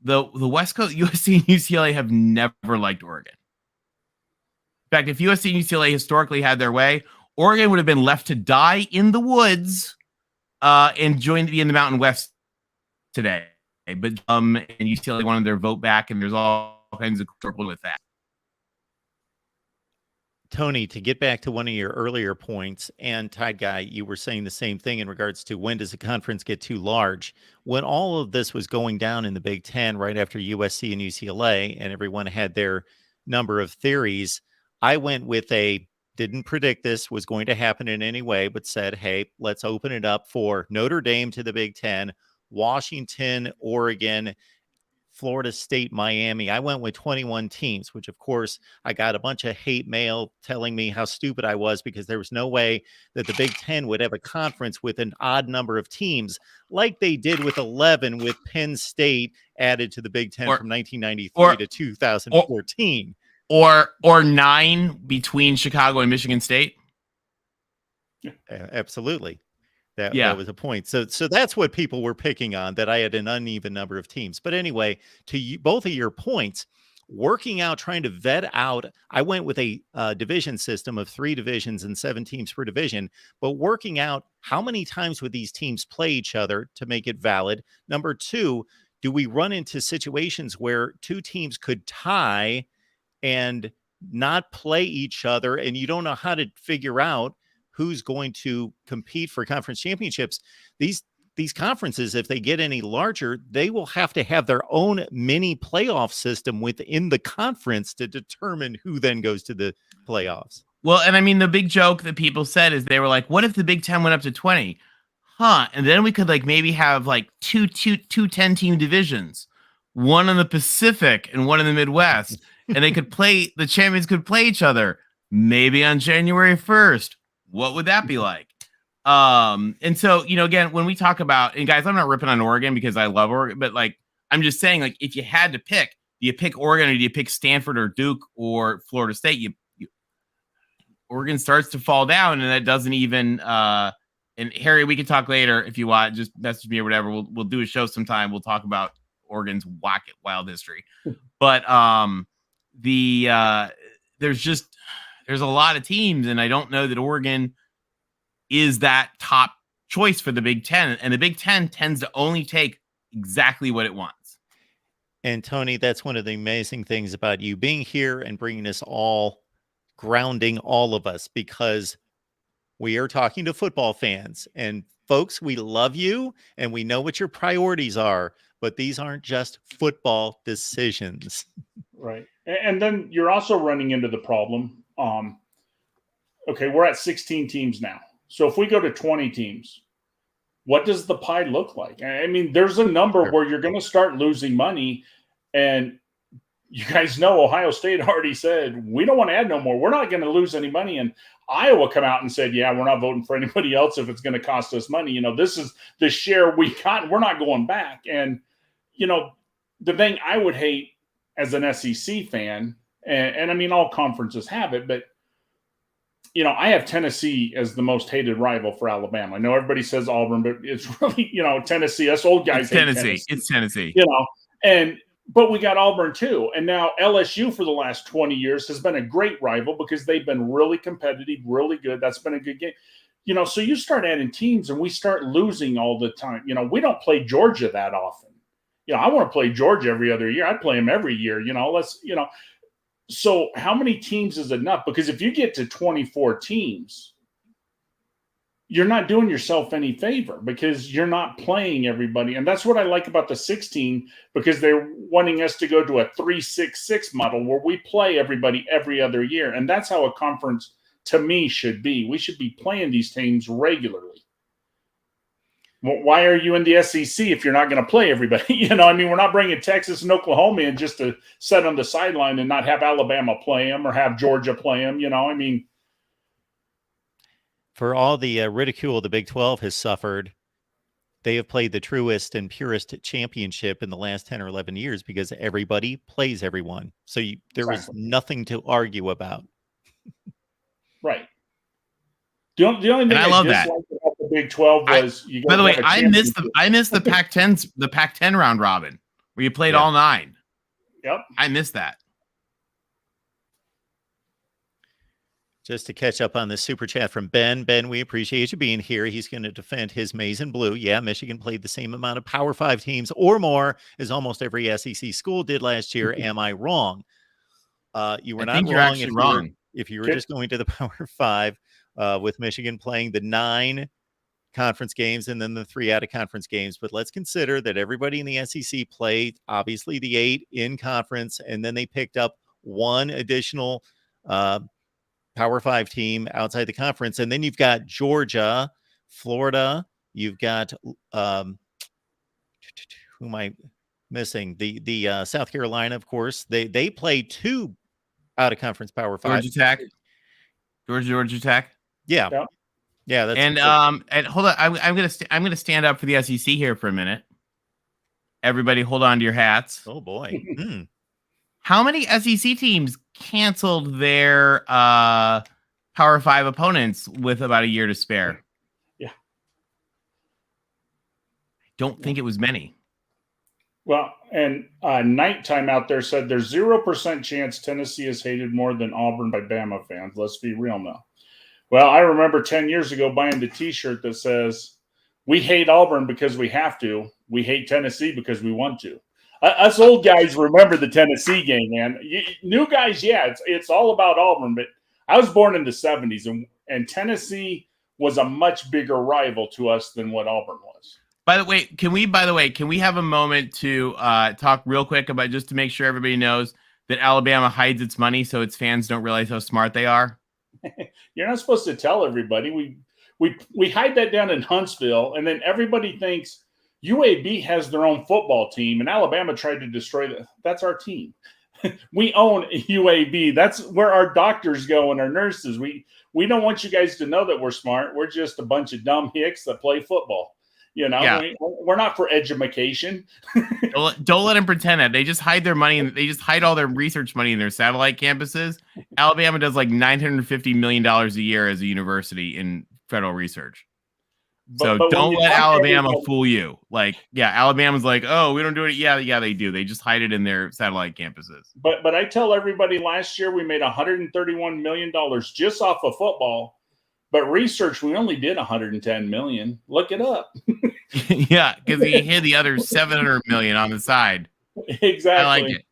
B: the West Coast, USC and UCLA have never liked Oregon. In fact, if USC and UCLA historically had their way, Oregon would have been left to die in the woods and join to be in the Mountain West today. But and UCLA wanted their vote back, and there's all kinds of trouble with that.
A: Tony, to get back to one of your earlier points, and Tide Guy, you were saying the same thing in regards to when does a conference get too large? When all of this was going down in the Big Ten right after USC and UCLA, and everyone had their number of theories, I went with didn't predict this was going to happen in any way, but said, hey, let's open it up for Notre Dame to the Big Ten, Washington, Oregon, Florida State, Miami. I went with 21 teams, which of course I got a bunch of hate mail telling me how stupid I was because there was no way that the Big Ten would have a conference with an odd number of teams like they did with 11 with Penn State added to the Big Ten from 1993 to 2014.
B: Or 9 between Chicago and Michigan State.
A: Absolutely. That was a point. So that's what people were picking on, that I had an uneven number of teams. But anyway, to both of your points, working out, trying to vet out, I went with a division system of 3 divisions and 7 teams per division, but working out how many times would these teams play each other to make it valid. Number 2, do we run into situations where 2 teams could tie and not play each other, and you don't know how to figure out who's going to compete for conference championships? These conferences, if they get any larger, they will have to have their own mini playoff system within the conference to determine who then goes to the playoffs.
B: Well, and I mean, the big joke that people said is they were like, what if the Big Ten went up to 20? And then we could maybe have two 10-team divisions, one in the Pacific and one in the Midwest. And the champions could play each other maybe on January 1st. What would that be like? And so, again, when we talk about, and guys, I'm not ripping on Oregon because I love Oregon, but I'm just saying, if you had to pick, do you pick Oregon or do you pick Stanford or Duke or Florida State? Oregon starts to fall down, and that doesn't even, and Harry, we can talk later if you want, just message me or whatever. We'll do a show sometime. We'll talk about Oregon's wild history, but, there's a lot of teams, and I don't know that Oregon is that top choice for the Big Ten. And the Big Ten tends to only take exactly what it wants.
A: And Tony, that's one of the amazing things about you being here and bringing us all, grounding all of us, because we are talking to football fans. And folks, we love you and we know what your priorities are, but these aren't just football decisions.
C: Right. And then you're also running into the problem. Okay, we're at 16 teams now. So if we go to 20 teams, what does the pie look like? I mean, there's a number where you're going to start losing money, and you guys know Ohio State already said, we don't want to add no more. We're not going to lose any money. And Iowa come out and said, yeah, we're not voting for anybody else if it's going to cost us money. You know, this is the share we got. We're not going back. And, you know, the thing I would hate as an SEC fan, and I mean, all conferences have it, but, you know, I have Tennessee as the most hated rival for Alabama. I know everybody says Auburn, but it's really, you know, Tennessee. Us old guys hate Tennessee.
B: It's Tennessee.
C: You know, but we got Auburn too. And now LSU for the last 20 years has been a great rival because they've been really competitive, really good. That's been a good game. You know, so you start adding teams and we start losing all the time. You know, we don't play Georgia that often. You know, I want to play Georgia every other year. I play them every year. You know, so how many teams is enough? Because if you get to 24 teams, you're not doing yourself any favor because you're not playing everybody. And that's what I like about the 16, because they're wanting us to go to a 3-6-6 model where we play everybody every other year. And that's how a conference, to me, should be. We should be playing these teams regularly. Well, why are you in the SEC if you're not going to play everybody? You know, I mean, we're not bringing Texas and Oklahoma in just to sit on the sideline and not have Alabama play them or have Georgia play them. You know, I mean,
A: for all the ridicule the Big 12 has suffered, they have played the truest and purest championship in the last 10 or 11 years because everybody plays everyone. So there was nothing to argue about.
C: Right. The only thing
B: I love that
C: about the Big 12 was
B: by the way, I missed the Pac-10 round robin where you played all 9.
C: Yep.
B: I missed that.
A: Just to catch up on the super chat from Ben. Ben, we appreciate you being here. He's going to defend his maize and blue. Yeah, Michigan played the same amount of Power 5 teams or more as almost every SEC school did last year. Am I wrong? You were not wrong if you were just going to the Power 5 with Michigan playing the 9 conference games and then the 3 out-of-conference games. But let's consider that everybody in the SEC played, obviously, the 8 in conference, and then they picked up one additional Power 5 team outside the conference. And then you've got Georgia, Florida. You've got who am I missing? The South Carolina, of course. They play 2 out of conference Power 5.
B: Georgia Tech.
A: Yeah. That's
B: and hold on, I'm gonna stand up for the SEC here for a minute. Everybody, hold on to your hats.
A: Oh boy.
B: How many SEC teams canceled their Power 5 opponents with about a year to spare?
C: Yeah.
B: I don't think it was many.
C: Well, and Nighttime out there said there's 0% chance Tennessee is hated more than Auburn by Bama fans. Let's be real now. Well, I remember 10 years ago buying the T-shirt that says, we hate Auburn because we have to. We hate Tennessee because we want to. Us old guys remember the Tennessee game, man. New guys, it's all about Auburn. But I was born in the 70s, and Tennessee was a much bigger rival to us than what Auburn was.
B: By the way, can we have a moment to talk real quick about, just to make sure everybody knows that Alabama hides its money so its fans don't realize how smart they are?
C: You're not supposed to tell everybody. We hide that down in Huntsville, and then everybody thinks UAB has their own football team, and Alabama tried to destroy that. That's our team. We own UAB. That's where our doctors go and our nurses. We don't want you guys to know that we're smart. We're just a bunch of dumb hicks that play football. You know, we're not for education.
B: Don't let them pretend that. They just hide their money, and they just hide all their research money in their satellite campuses. Alabama does like $950 million a year as a university in federal research. So don't let Alabama fool you. Like, Alabama's like, oh, we don't do it. Yeah, they do. They just hide it in their satellite campuses.
C: But I tell everybody, last year we made $131 million just off of football. But research, we only did $110 million. Look it up.
B: Yeah, because he hid the other $700 million on the side.
C: Exactly.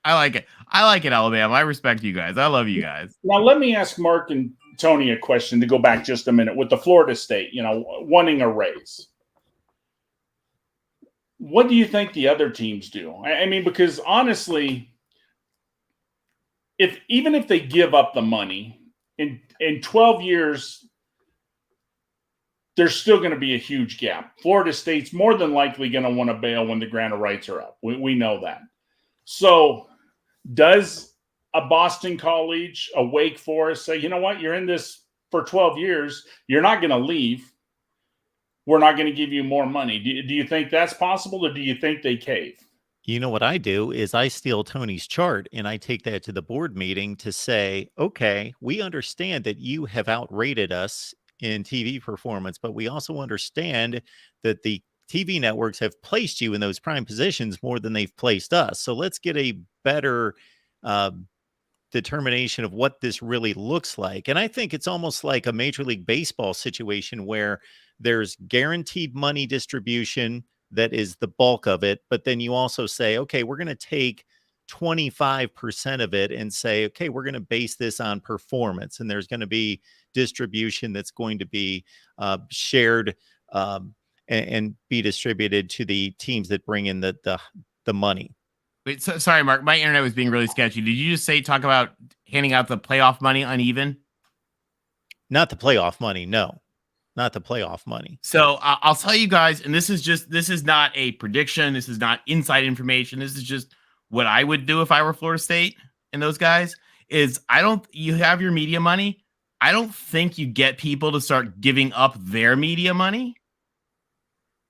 B: I like it, Alabama. I respect you guys. I love you guys.
C: Now, let me ask Mark and Tony a question to go back just a minute with the Florida State, wanting a raise. What do you think the other teams do? I mean, because honestly, even if they give up the money, in 12 years, there's still going to be a huge gap. Florida State's more than likely going to want to bail when the grant of rights are up. We know that. So Does a Boston College, a Wake Forest say, you know what, you're in this for 12 years, you're not going to leave. We're not going to give you more money. Do you think that's possible, or do you think they cave?
A: You know what I do is I steal Tony's chart and I take that to the board meeting to say, okay, we understand that you have outrated us in TV performance, but we also understand that the TV networks have placed you in those prime positions more than they've placed us. So let's get a better uh, determination of what this really looks like. And I think it's almost like a Major League Baseball situation where there's guaranteed money distribution that is the bulk of it. But then you also say, okay, we're going to take 25% of it and say, okay, we're going to base this on performance. And there's going to be distribution that's going to be shared and be distributed to the teams that bring in the money.
B: Wait, so, sorry, Mark, my internet was being really sketchy. Did you just talk about handing out the playoff money uneven?
A: Not the playoff money. No, not the playoff money.
B: So I'll tell you guys, and this is not a prediction. This is not inside information. This is just what I would do if I were Florida State and those guys is you have your media money. I don't think you get people to start giving up their media money,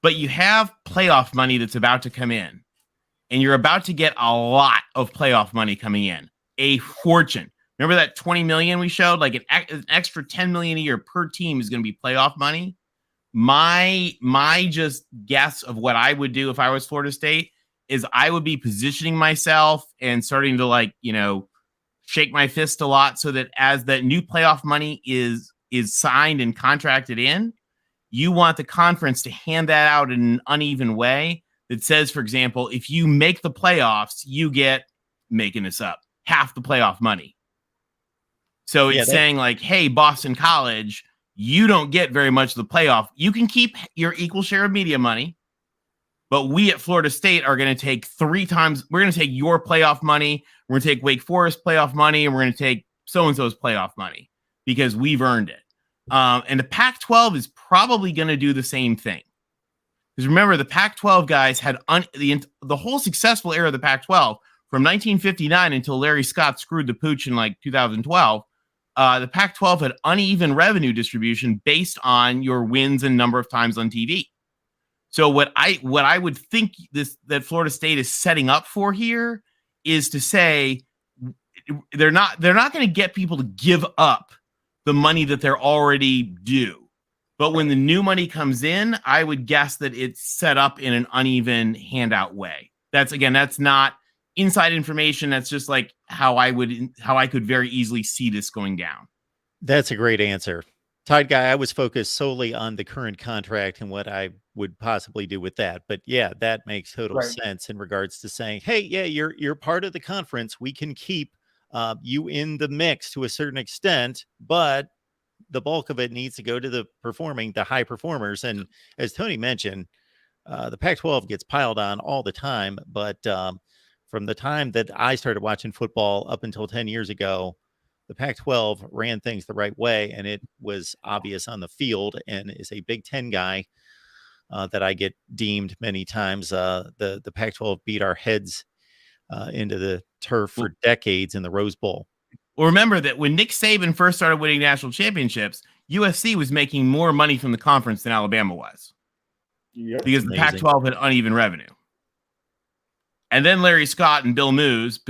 B: but you have playoff money that's about to come in. And you're about to get a lot of playoff money coming in, a fortune. Remember that 20 million we showed? Like an extra 10 million a year per team is going to be playoff money. My just guess of what I would do if I was Florida State is I would be positioning myself and starting to shake my fist a lot so that as that new playoff money is signed and contracted in, you want the conference to hand that out in an uneven way. That says, for example, if you make the playoffs, you get, making this up, half the playoff money. So it's saying like, hey, Boston College, you don't get very much of the playoff. You can keep your equal share of media money, but we at Florida State are going to take 3 times. We're going to take your playoff money. We're going to take Wake Forest playoff money, and we're going to take so-and-so's playoff money because we've earned it. And the Pac-12 is probably going to do the same thing. Because remember, the Pac-12 guys had the whole successful era of the Pac-12 from 1959 until Larry Scott screwed the pooch in 2012. The Pac-12 had uneven revenue distribution based on your wins and number of times on TV. So what I would think that Florida State is setting up for here is to say they're not going to get people to give up the money that they're already due. But when the new money comes in, I would guess that it's set up in an uneven handout way. That's not inside information. That's just like how I could very easily see this going down.
A: That's a great answer. Tide Guy, I was focused solely on the current contract and what I would possibly do with that. But yeah, that makes total sense in regards to saying, hey, yeah, you're part of the conference. We can keep you in the mix to a certain extent, but the bulk of it needs to go to the high performers. And as Tony mentioned, the Pac-12 gets piled on all the time. But from the time that I started watching football up until 10 years ago, the Pac-12 ran things the right way, and it was obvious on the field. And as a Big Ten guy that I get deemed many times, the Pac-12 beat our heads into the turf for decades in the Rose Bowl.
B: Well, remember that when Nick Saban first started winning national championships, USC was making more money from the conference than Alabama was.
C: Yep.
B: Because the Pac-12 had uneven revenue. And then Larry Scott and Bill Moos,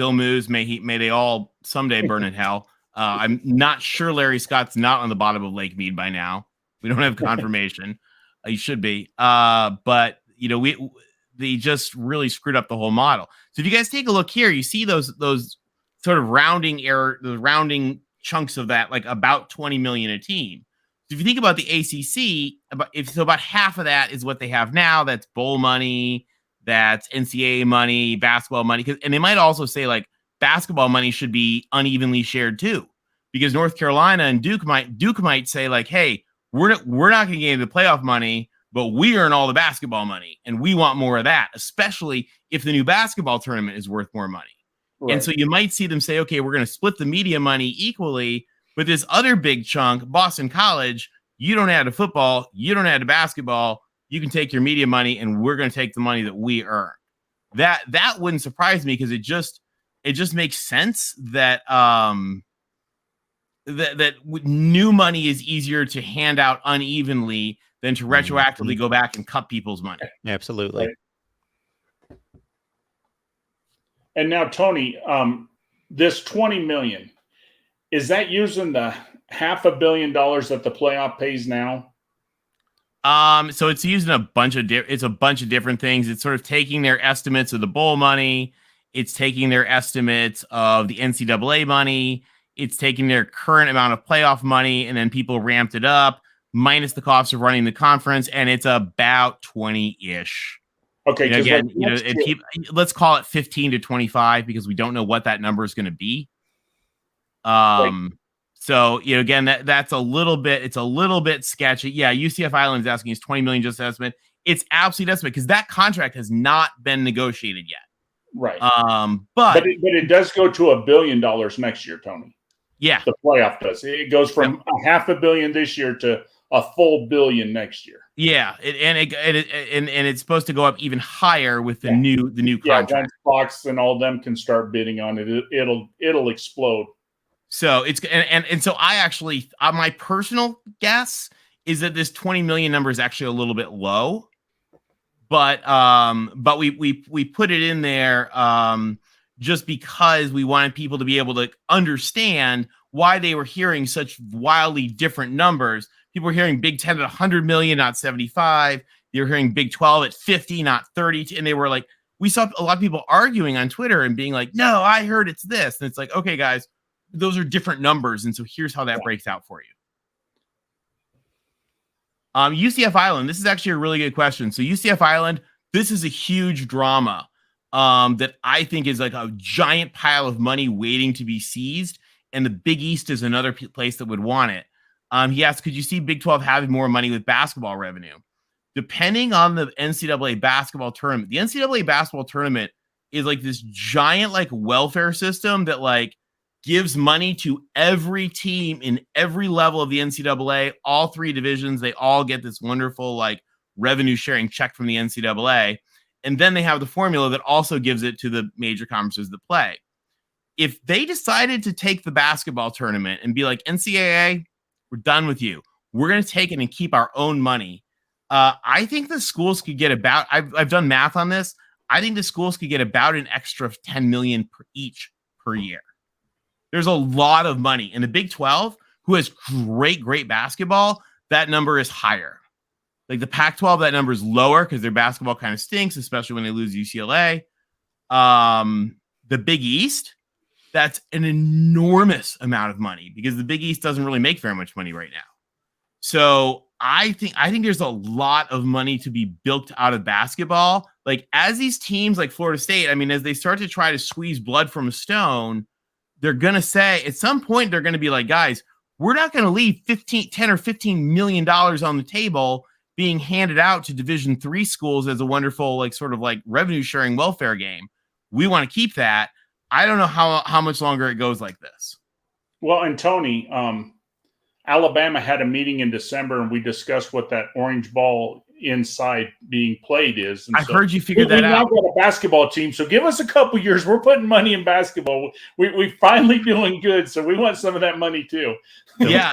B: may they all someday burn in hell. I'm not sure Larry Scott's not on the bottom of Lake Mead by now. We don't have confirmation. He should be. But they just really screwed up the whole model. So if you guys take a look here, you see those sort of the rounding chunks of that, like about 20 million a team. So if you think about the ACC, about half of that is what they have now. That's bowl money, that's NCAA money, basketball money. And they might also say like basketball money should be unevenly shared too, because North Carolina and Duke might say like, hey, we're not going to get the playoff money, but we earn all the basketball money, and we want more of that, especially if the new basketball tournament is worth more money. Right. And so you might see them say, okay, we're going to split the media money equally, but this other big chunk, Boston College, you don't add to football, you don't add to basketball, you can take your media money, and we're going to take the money that we earn. That wouldn't surprise me, because it just makes sense that that new money is easier to hand out unevenly than to retroactively go back and cut people's money.
A: Absolutely.
C: Right. And now, Tony, this $20 million, is that using the $500 million that the playoff pays now?
B: So it's using a bunch of different things. It's sort of taking their estimates of the bowl money. It's taking their estimates of the NCAA money. It's taking their current amount of playoff money, and then people ramped it up minus the cost of running the conference, and it's about 20-ish.
C: Okay,
B: again, let's call it 15 to 25 because we don't know what that number is going to be. Right. So, again, that's a little bit sketchy. Yeah, UCF Island is asking is 20 million just estimate. It's absolute estimate because that contract has not been negotiated yet.
C: Right.
B: But
C: it does go to $1 billion next year, Tony.
B: Yeah.
C: The playoff does. It goes from $500 million this year to a full $1 billion next year.
B: Yeah, and it's supposed to go up even higher with the new contract.
C: Once Fox and all of them can start bidding on it, it'll explode.
B: So it's and so I actually my personal guess is that this 20 million number is actually a little bit low, but we put it in there just because we wanted people to be able to understand why they were hearing such wildly different numbers. People were hearing Big 10 at 100 million, not 75. They were hearing Big 12 at 50, not 30. And they were like, we saw a lot of people arguing on Twitter and being like, no, I heard it's this. And it's like, okay, guys, those are different numbers. And so here's how that breaks out for you. UCF Island, this is actually a really good question. So UCF Island, this is a huge drama that I think is like a giant pile of money waiting to be seized. And the Big East is another place that would want it. He asked, could you see Big 12 having more money with basketball revenue? Depending on the NCAA basketball tournament, the NCAA basketball tournament is like this giant like welfare system that like gives money to every team in every level of the NCAA, all three divisions. They all get this wonderful like revenue sharing check from the NCAA. And then they have the formula that also gives it to the major conferences that play. If they decided to take the basketball tournament and be like, NCAA, we're done with you, we're going to take it and keep our own money. I think the schools could get about, I've done math on this. I think the schools could get about an extra 10 million each per year. There's a lot of money. In the Big 12, who has great basketball, that number is higher. Like the Pac-12, that number is lower because their basketball kind of stinks, especially when they lose UCLA. The Big East, that's an enormous amount of money because the Big East doesn't really make very much money right now. So I think there's a lot of money to be built out of basketball. Like as these teams like Florida State, I mean, as they start to try to squeeze blood from a stone, they're going to say at some point, they're going to be like, guys, we're not going to leave 10 or $15 million on the table being handed out to Division III schools as a wonderful, like sort of like revenue sharing welfare game. We want to keep that. I don't know how much longer it goes like this.
C: Well, and Tony, Alabama had a meeting in December, and we discussed what that orange ball inside being played is. And
B: I heard you figured that out.
C: We now got a basketball team, so give us a couple years. We're putting money in basketball. We're finally doing good, so we want some of that money too.
B: Yeah,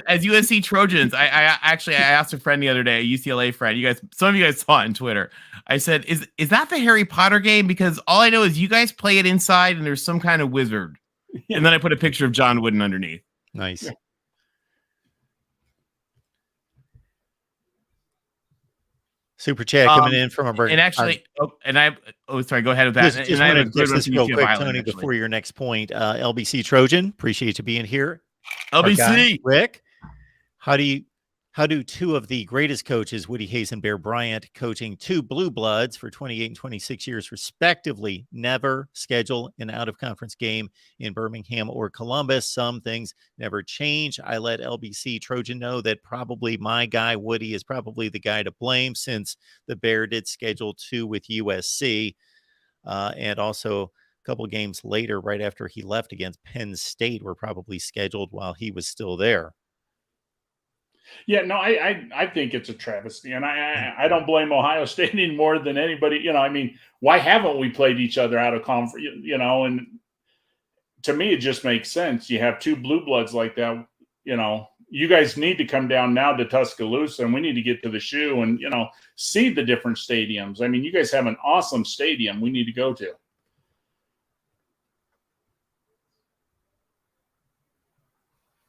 B: as USC Trojans, I asked a friend the other day, a UCLA friend. Some of you guys saw it on Twitter. I said, "Is that the Harry Potter game? Because all I know is you guys play it inside, and there's some kind of wizard." Yeah. And then I put a picture of John Wooden underneath.
A: Nice. Yeah. Super chat coming in from a
B: and actually, sorry, go ahead with that.
A: Just want to get this real quick, Tony, before your next point. LBC Trojan, appreciate you being here.
B: LBC
A: Rick, how do two of the greatest coaches, Woody Hayes and Bear Bryant, coaching two Blue Bloods for 28 and 26 years respectively, never schedule an out-of-conference game in Birmingham or Columbus? Some things never change. I let LBC Trojan know that probably my guy Woody is probably the guy to blame, since the Bear did schedule two with USC, and also a couple games later, right after he left against Penn State, were probably scheduled while he was still there.
C: Yeah, no, I think it's a travesty, and I don't blame Ohio State any more than anybody. You know, I mean, why haven't we played each other out of conference? You know, and to me, it just makes sense. You have two blue bloods like that. You know, you guys need to come down now to Tuscaloosa, and we need to get to the shoe and see the different stadiums. I mean, you guys have an awesome stadium. We need to go to.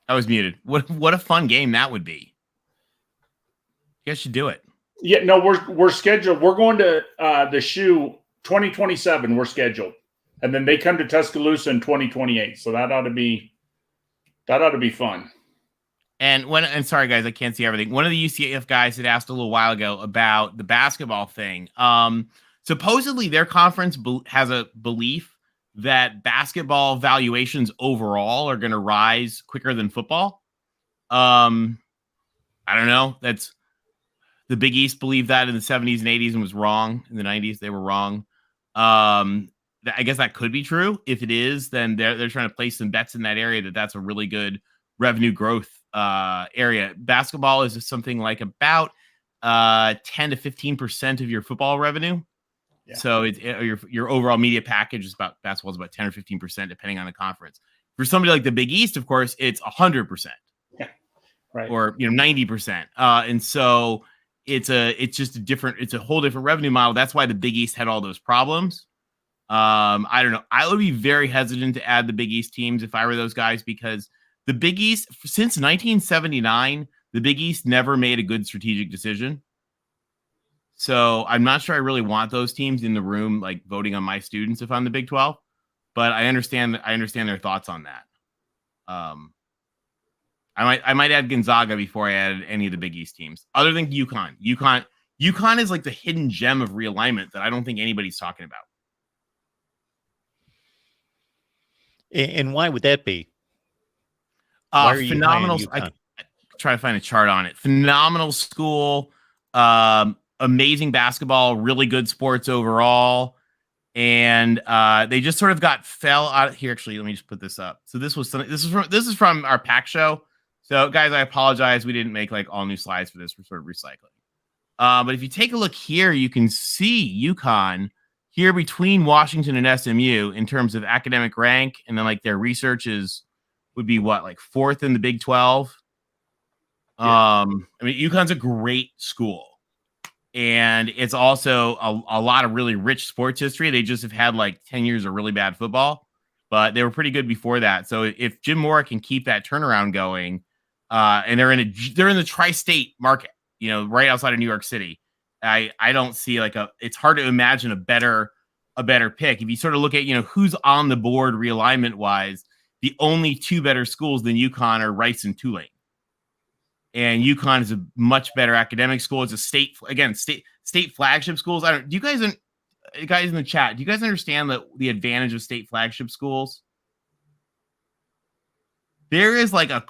B: I was muted. What a fun game that would be. You guys should do it.
C: Yeah, no, we're scheduled. We're going to the shoe 2027. We're scheduled, and then they come to Tuscaloosa in 2028. So that ought to be fun.
B: And sorry guys, I can't see everything. One of the UCF guys had asked a little while ago about the basketball thing. Supposedly their conference has a belief that basketball valuations overall are going to rise quicker than football. I don't know. That's the Big East believed that in the 70s and 80s and was wrong. In the 90s, they were wrong. I guess that could be true. If it is, then they're trying to place some bets in that area that's a really good revenue growth area. Basketball is something like about 10 to 15% of your football revenue. Yeah. So your overall media package is basketball is about 10 or 15%, depending on the conference. For somebody like the Big East, of course, it's 100%,
C: yeah, right,
B: or 90%. And so it's a whole different revenue model. That's why the Big East had all those problems. I don't know. I would be very hesitant to add the Big East teams if I were those guys, because the Big East, since 1979, the Big East never made a good strategic decision. So I'm not sure I really want those teams in the room, like voting on my students if I'm the Big 12. But I understand their thoughts on that. I might add Gonzaga before I added any of the Big East teams, other than UConn. UConn is like the hidden gem of realignment that I don't think anybody's talking about.
A: And why would that be? Why are
B: phenomenal. I try to find a chart on it. Phenomenal school. Amazing basketball, really good sports overall, and they just sort of fell out here. Actually, let me just put this up. So this is from our pack show. So guys, I apologize, we didn't make like all new slides for this. We're sort of recycling. But if you take a look here, you can see UConn here between Washington and SMU in terms of academic rank, and then like their research would be what, like 4th in the Big 12. Yeah. I mean, UConn's a great school. And it's also a lot of really rich sports history. They just have had like 10 years of really bad football, but they were pretty good before that. So if Jim Mora can keep that turnaround going, and they're in the tri-state market, right outside of New York City, I don't see it's hard to imagine a better pick. If you sort of look at, who's on the board realignment wise, the only two better schools than UConn are Rice and Tulane. And UConn is a much better academic school. It's a state flagship schools. Do you guys in the chat, do you guys understand the advantage of state flagship schools? There is like a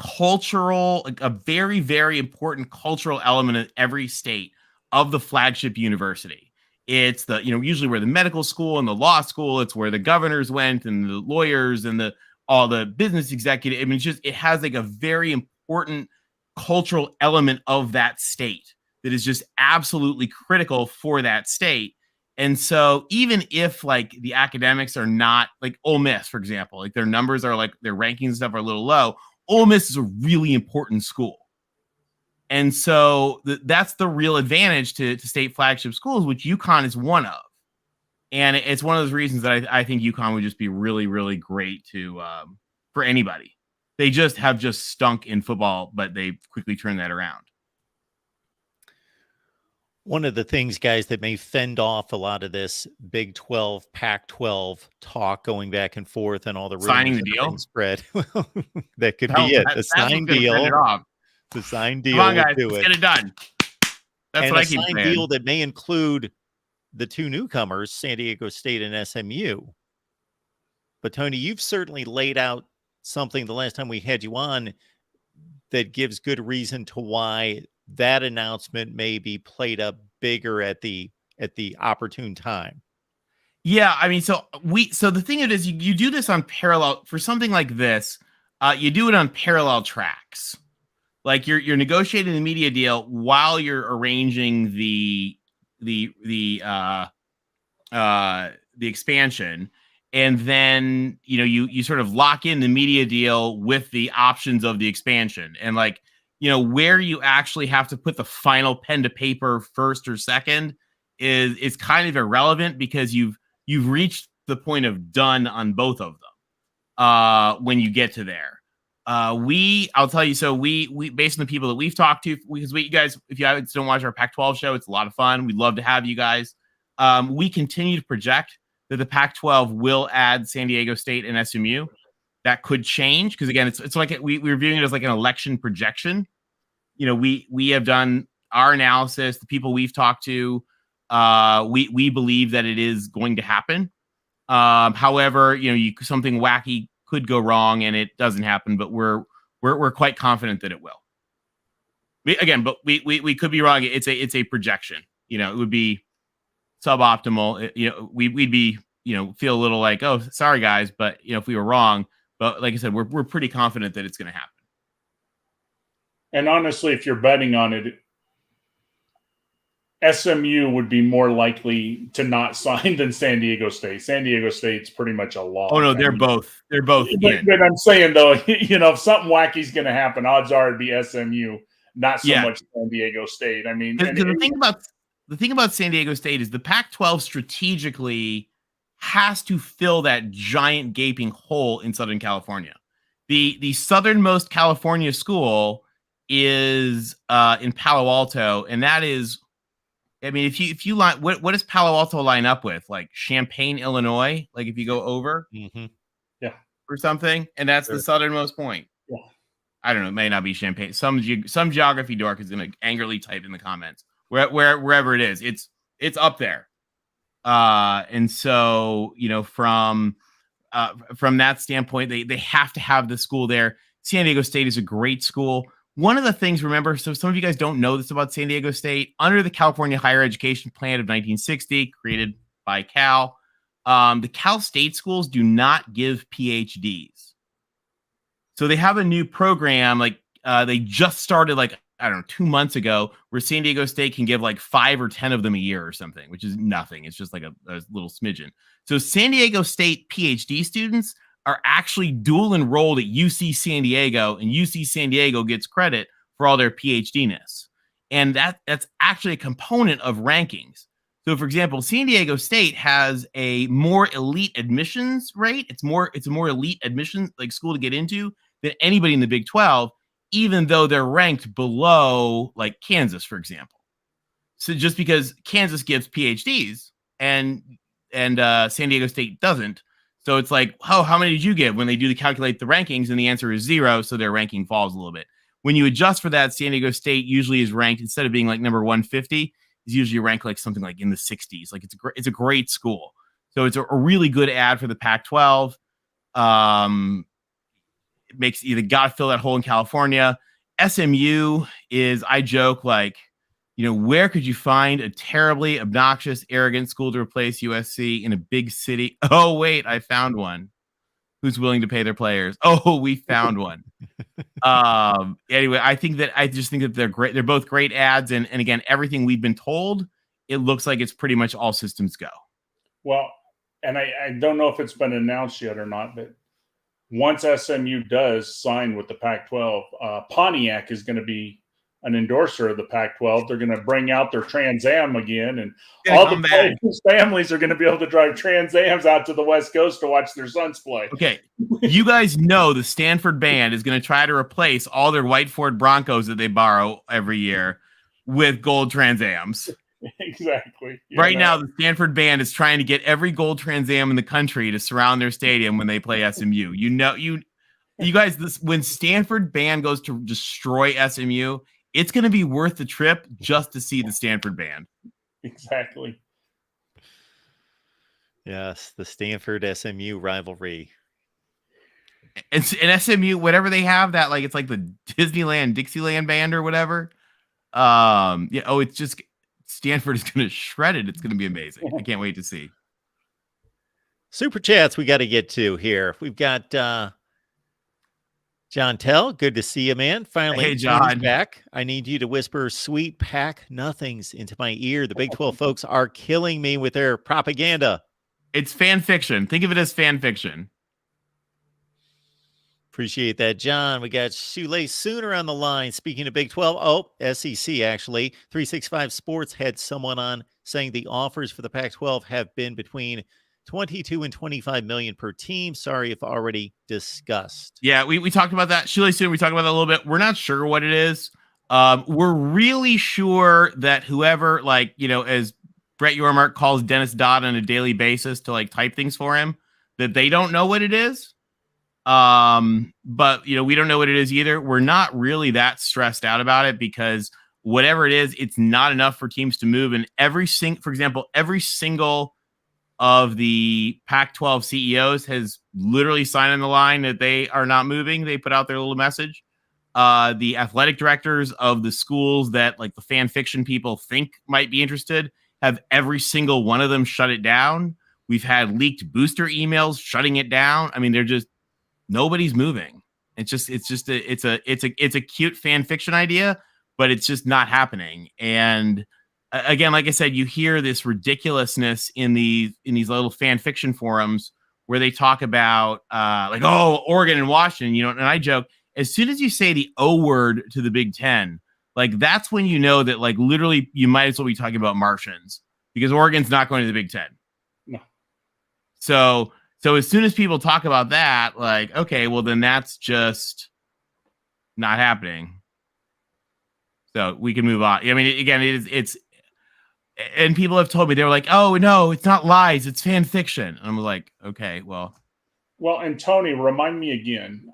B: very, very important cultural element in every state of the flagship university. It's usually where the medical school and the law school, it's where the governors went and the lawyers and all the business executives. I mean, it has like a very important cultural element of that state that is just absolutely critical for that state. And so even if like the academics are not like Ole Miss, for example, like their numbers are like their rankings and stuff are a little low, Ole Miss is a really important school. And so that's the real advantage to state flagship schools, which UConn is one of. And it's one of those reasons that I think UConn would just be really, really great for anybody. They have stunk in football, but they quickly turned that around.
A: One of the things, guys, that may fend off a lot of this Big 12, Pac-12 talk going back and forth and all the rumors
B: signing the deal
A: spread. That could be it. The signed deal. The signed deal.
B: Come on, guys. Let's get it done. That's what I keep saying.
A: A signed deal that may include the two newcomers, San Diego State and SMU. But Tony, you've certainly laid out something the last time we had you on that gives good reason to why that announcement may be played up bigger at the opportune time.
B: Yeah, I mean, so the thing is you do this on parallel for something like this. You do it on parallel tracks. Like you're negotiating the media deal while you're arranging the expansion, and then you sort of lock in the media deal with the options of the expansion, and like where you actually have to put the final pen to paper first or second is kind of irrelevant, because you've reached the point of done on both of them when you get to there. I'll tell you, so we based on the people that we've talked to, because you guys, if you don't watch our Pac-12 show, it's a lot of fun. We'd love to have you guys. We continue to project that the Pac-12 will add San Diego State and SMU. That could change, because again, it's like we're viewing it as like an election projection. We have done our analysis. The people we've talked to, we believe that it is going to happen. However, something wacky could go wrong and it doesn't happen, but we're quite confident that it will. But we could be wrong. It's a projection. It would be suboptimal. We'd be feel a little like, oh, sorry guys, but if we were wrong. But like I said, we're pretty confident that it's going to happen.
C: And honestly, if you're betting on it, SMU would be more likely to not sign than San Diego State. San Diego State's pretty much a lock.
B: Oh no, they're both.
C: But I'm saying though, if something wacky's going to happen, odds are it'd be SMU, not so much San Diego State. I mean,
B: the thing about San Diego State is the Pac-12 strategically has to fill that giant gaping hole in Southern California. The southernmost California school is in Palo Alto, and that is, I mean, if you line, what does Palo Alto line up with? Like Champaign, Illinois? Like if you go over, or something, and that's the southernmost point.
C: Yeah,
B: I don't know. It may not be Champaign. Some geography dork is going to angrily type in the comments wherever it is. It's up there. And so, from that standpoint, they have to have the school there. San Diego State is a great school. One of the things, remember, so some of you guys don't know this about San Diego State, under the California Higher Education Plan of 1960, created by Cal, the Cal State schools do not give PhDs. So they have a new program, like they just started, like, I don't know, 2 months ago, where San Diego State can give like 5 or 10 of them a year or something, which is nothing. It's just like a little smidgen. So San Diego State PhD students are actually dual enrolled at UC San Diego, and UC San Diego gets credit for all their PhD-ness. And that's actually a component of rankings. So for example, San Diego State has a more elite admissions rate. It's a more elite admission like school to get into than anybody in the Big 12, even though they're ranked below like Kansas, for example. So just because Kansas gives PhDs and San Diego State doesn't, so it's like, oh, how many did you give when they do calculate the rankings? And the answer is 0, so their ranking falls a little bit. When you adjust for that, San Diego State usually is ranked, instead of being like number 150, is usually ranked like something like in the 60s. Like it's a great school. So it's a really good ad for the Pac-12. It makes you got to fill that hole in California. SMU is, I joke, like, where could you find a terribly obnoxious, arrogant school to replace USC in a big city? Oh, wait, I found one. Who's willing to pay their players? Oh, we found one. Anyway, I just think that they're great. They're both great ads. And again, everything we've been told, it looks like it's pretty much all systems go.
C: Well, and I don't know if it's been announced yet or not, but once SMU does sign with the Pac-12, Pontiac is going to be an endorser of the Pac-12. They're going to bring out their Trans Am again, and all the players' families are going to be able to drive Trans Ams out to the West Coast to watch their sons play.
B: Okay, you guys know the Stanford band is going to try to replace all their white Ford Broncos that they borrow every year with gold Trans Ams.
C: Exactly.
B: Right now, the Stanford band is trying to get every gold Trans Am in the country to surround their stadium when they play SMU. You guys, when Stanford band goes to destroy SMU, it's going to be worth the trip just to see the Stanford band.
C: Exactly.
A: Yes, the Stanford SMU rivalry.
B: And SMU, whatever they have, that like it's like the Disneyland Dixieland band or whatever. It's just Stanford is going to shred it. It's going to be amazing. I can't wait to see.
A: Super chats we got to get to here. We've got John Tell, good to see you, man. Finally,
B: Hey,
A: Tony's
B: John.
A: back. I need you to whisper sweet pack nothings into my ear. The Big 12 folks are killing me with their propaganda.
B: It's fan fiction. Think of it as fan fiction.
A: Appreciate that, John. We got Shoelace Sooner on the line. Speaking of Big 12, SEC actually. 365 Sports had someone on saying the offers for the Pac-12 have been between 22 and 25 million per team. Sorry if already discussed.
B: Yeah, we talked about that. Shoelace Sooner, we talked about that a little bit. We're not sure what it is. We're really sure that whoever, as Brett Yormark calls Dennis Dodd on a daily basis to type things for him, that they don't know what it is. But we don't know what it is either. We're not really that stressed out about it because whatever it is, it's not enough for teams to move. And for example, every single of the Pac-12 CEOs has literally signed on the line that they are not moving. They put out their little message. The athletic directors of the schools that the fan fiction people think might be interested have every single one of them shut it down. We've had leaked booster emails shutting it down. I mean, nobody's moving. It's a cute fan fiction idea, but it's just not happening. And again, like I said, you hear this ridiculousness in these little fan fiction forums where they talk about Oregon and Washington, and I joke, as soon as you say the O word to the Big Ten, that's when you know that literally you might as well be talking about Martians because Oregon's not going to the Big Ten.
C: No.
B: So as soon as people talk about that, okay, well then that's just not happening. So we can move on. I mean, again, it's and people have told me, they were like, oh no, it's not lies, it's fan fiction. And I'm like, okay, well,
C: and Tony, remind me again,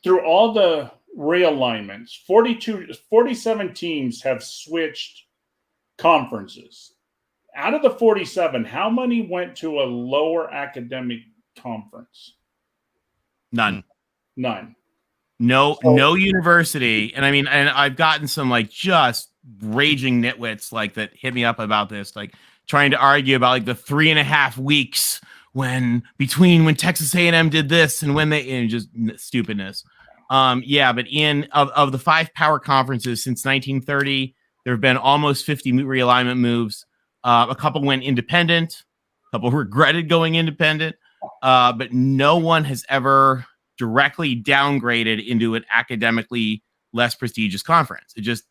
C: through all the realignments, 47 teams have switched conferences. Out of the 47, how many went to a lower academic conference?
B: None.
C: No
B: university. And I mean, and I've gotten some just raging nitwits that hit me up about this, trying to argue about the 3.5 weeks when Texas A&M did this and when just stupidness. Yeah, but of the 5 power conferences since 1930, there have been almost 50 realignment moves. A couple went independent, a couple regretted going independent, but no one has ever directly downgraded into an academically less prestigious conference. Because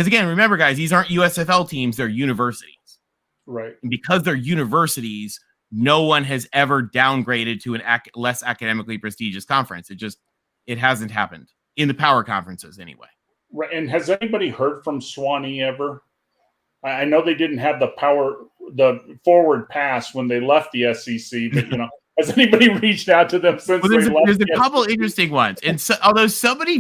B: again, remember guys, these aren't USFL teams, they're universities.
C: Right.
B: And because they're universities, no one has ever downgraded to an less academically prestigious conference. It hasn't happened in the power conferences anyway.
C: Right. And has anybody heard from Swanee ever? I know they didn't have the forward pass when they left the SEC, but has anybody reached out to them since they left?
B: There's a couple interesting ones, and although somebody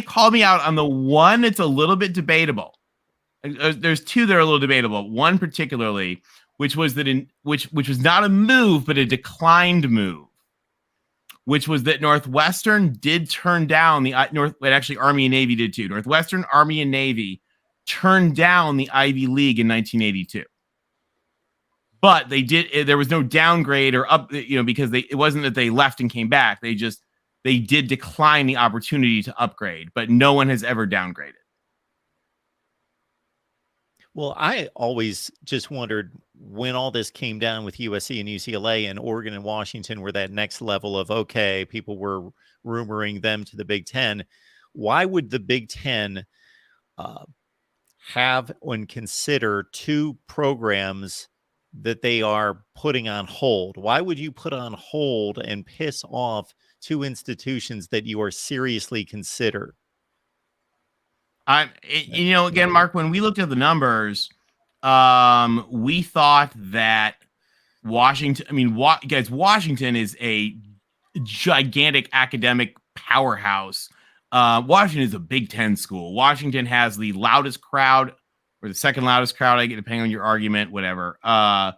B: called me out on the one that's a little bit debatable. There's 2 that are a little debatable. One particularly, which was which was not a move but a declined move, which was that Northwestern did turn down actually Army and Navy did too. Northwestern, Army, and Navy turned down the Ivy League in 1982. But there was no downgrade or up, because it wasn't that they left and came back. They did decline the opportunity to upgrade, but no one has ever downgraded.
A: Well, I always just wondered when all this came down with USC and UCLA and Oregon and Washington were that next level of, okay, people were rumoring them to the Big Ten. Why would the Big Ten have and consider 2 programs that they are putting on hold? Why would you put on hold and piss off 2 institutions that you are seriously consider?
B: Again, Mark, when we looked at the numbers, we thought that Washington is a gigantic academic powerhouse. Washington is a Big Ten school. Washington has the loudest crowd, or the second loudest crowd, depending on your argument, whatever. I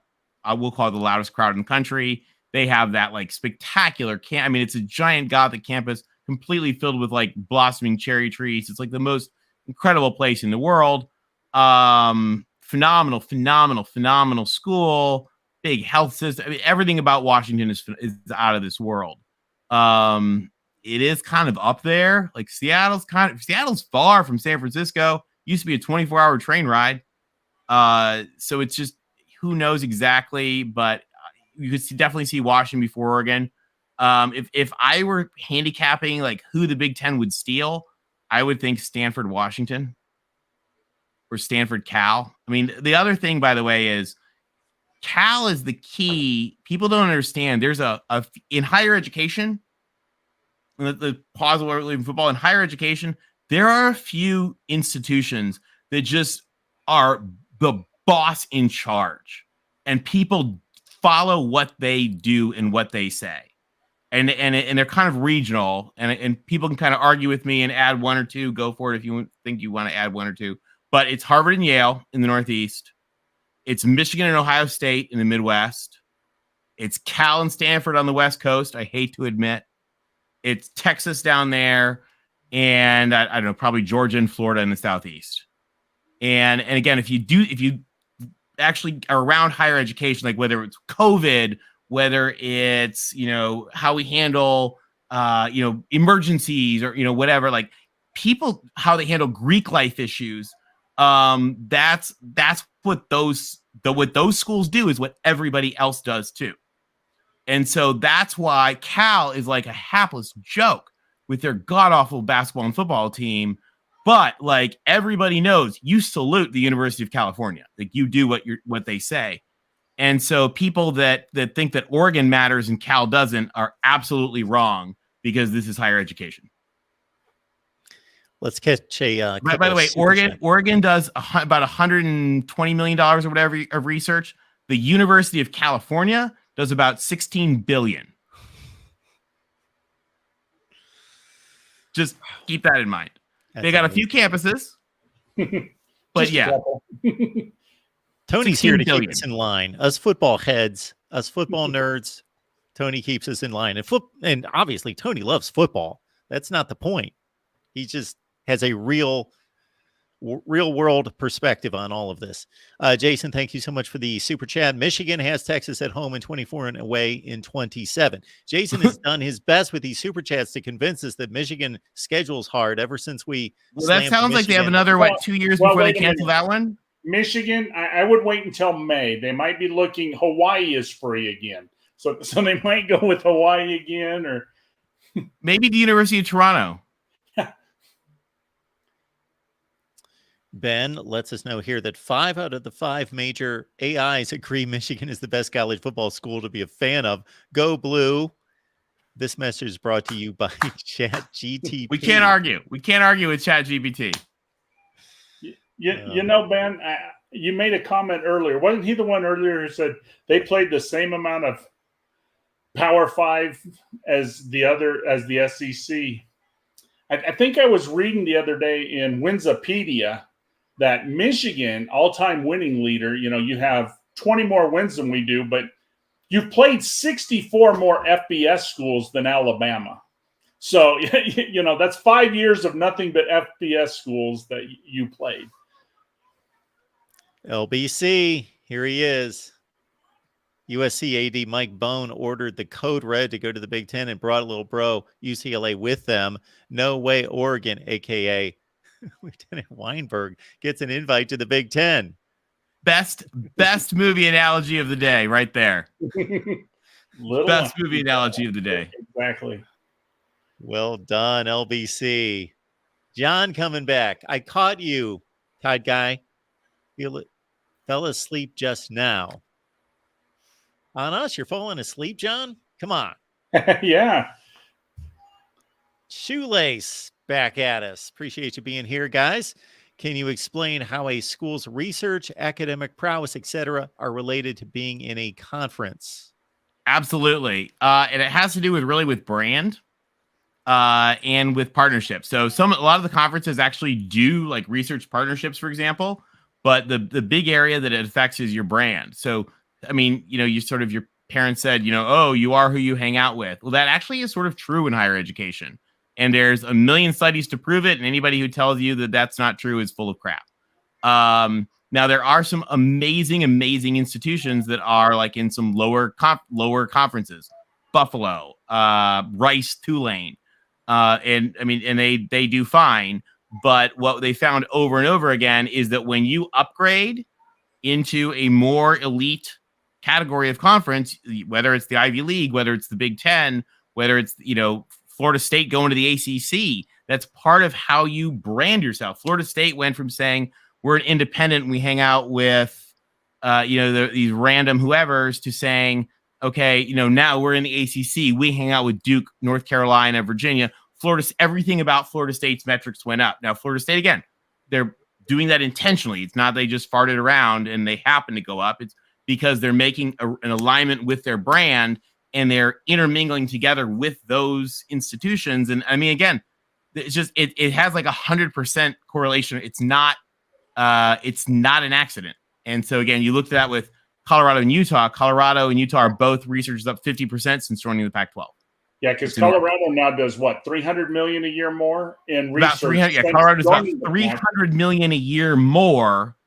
B: will call it the loudest crowd in the country. They have that spectacular it's a giant Gothic campus, completely filled with blossoming cherry trees. It's the most incredible place in the world. Phenomenal school, big health system. Everything about Washington is out of this world. It is kind of up there. Like Seattle's far from San Francisco. Used to be a 24-hour train ride. So it's just, who knows exactly, but you could definitely see Washington before Oregon. If I were handicapping like who the Big Ten would steal, I would think Stanford, Washington, or Stanford, Cal. I mean, the other thing, by the way, is Cal is the key. People don't understand. There's in higher education, the pause in football, in higher education, there are a few institutions that just are the boss in charge, and people follow what they do and what they say. And they're kind of regional, and people can kind of argue with me and add one or two. Go for it if you think you want to add one or two. But it's Harvard and Yale in the Northeast. It's Michigan and Ohio State in the Midwest. It's Cal and Stanford on the West Coast. I hate to admit. It's Texas down there, and I don't know, probably Georgia and Florida in the Southeast. And again, if you actually are around higher education, like whether it's COVID, whether it's, how we handle, emergencies or, whatever, like people, how they handle Greek life issues. That's what those schools do, is what everybody else does too. And so that's why Cal is like a hapless joke with their god-awful basketball and football team. But like everybody knows, you salute the University of California. Like you do what they say. And so people that think that Oregon matters and Cal doesn't are absolutely wrong, because this is higher education.
A: Let's catch a.
B: By the way, Oregon does about $120 million or whatever of research. The University of California does about $16 billion. Just keep that in mind. They got amazing. A few campuses, but yeah.
A: Tony's here to keep us in line. Us football heads, us football nerds. Tony keeps us in line, and obviously Tony loves football. That's not the point. He just has a real world perspective on all of this. Jason, thank you so much for the super chat. Michigan has Texas at home in 24 and away in 27. Jason has done his best with these super chats to convince us that Michigan schedules hard ever since we.
B: Well, that sounds like they have another 2 years before they cancel that one.
C: Michigan, I would wait until May. They might be looking. Hawaii is free again, so they might go with Hawaii again, or
B: maybe the University of Toronto.
A: Ben lets us know here that 5 out of the 5 major AIs agree Michigan is the best college football school to be a fan of. Go Blue. This message is brought to you by ChatGPT.
B: We can't argue. We can't argue with ChatGPT.
C: Ben, you made a comment earlier. Wasn't he the one earlier who said they played the same amount of Power 5 as the SEC? I think I was reading the other day in Winsipedia that Michigan, all-time winning leader, you have 20 more wins than we do, but you've played 64 more FBS schools than Alabama. So, that's 5 years of nothing but FBS schools that you played.
A: LBC, here he is. USC AD Mike Bone ordered the Code Red to go to the Big Ten and brought little bro UCLA with them. No way Oregon, a.k.a. Lieutenant Weinberg, gets an invite to the Big Ten.
B: Best movie analogy of the day right there. Best movie analogy of the day.
C: Exactly.
A: Well done, LBC. John coming back. I caught you, Tide Guy. Fell asleep just now. On us, you're falling asleep, John? Come on.
C: Yeah.
A: Shoelace back at us. Appreciate you being here, guys. Can you explain how a school's research, academic prowess, etc., are related to being in a conference?
B: Absolutely. And it has to do with brand and with partnerships. So a lot of the conferences actually do like research partnerships, for example, but the big area that it affects is your brand. So I mean, you sort of, your parents said, oh, you are who you hang out with. Well, that actually is sort of true in higher education. And there's a million studies to prove it. And anybody who tells you that that's not true is full of crap. Now, there are some amazing institutions that are like in some lower conferences. Buffalo, Rice, Tulane, and I mean, and they do fine. But what they found over and over again is that when you upgrade into a more elite category of conference, whether it's the Ivy League, whether it's the Big Ten, whether it's, Florida State going to the ACC, that's part of how you brand yourself. Florida State went from saying we're an independent and we hang out with, these random whoever's to saying, okay, now we're in the ACC. We hang out with Duke, North Carolina, Virginia, Florida. Everything about Florida State's metrics went up. Now, Florida State, again, they're doing that intentionally. It's not they just farted around and they happen to go up. It's because they're making an alignment with their brand and they're intermingling together with those institutions. And I mean, again, it's just it has like 100% correlation. It's not an accident. And so again, you looked at that with Colorado and Utah. Colorado and Utah are both researchers up 50% since joining the Pac-12.
C: Yeah, because Colorado now does what, $300 million a year more in research.
B: Colorado does about $300 million a year more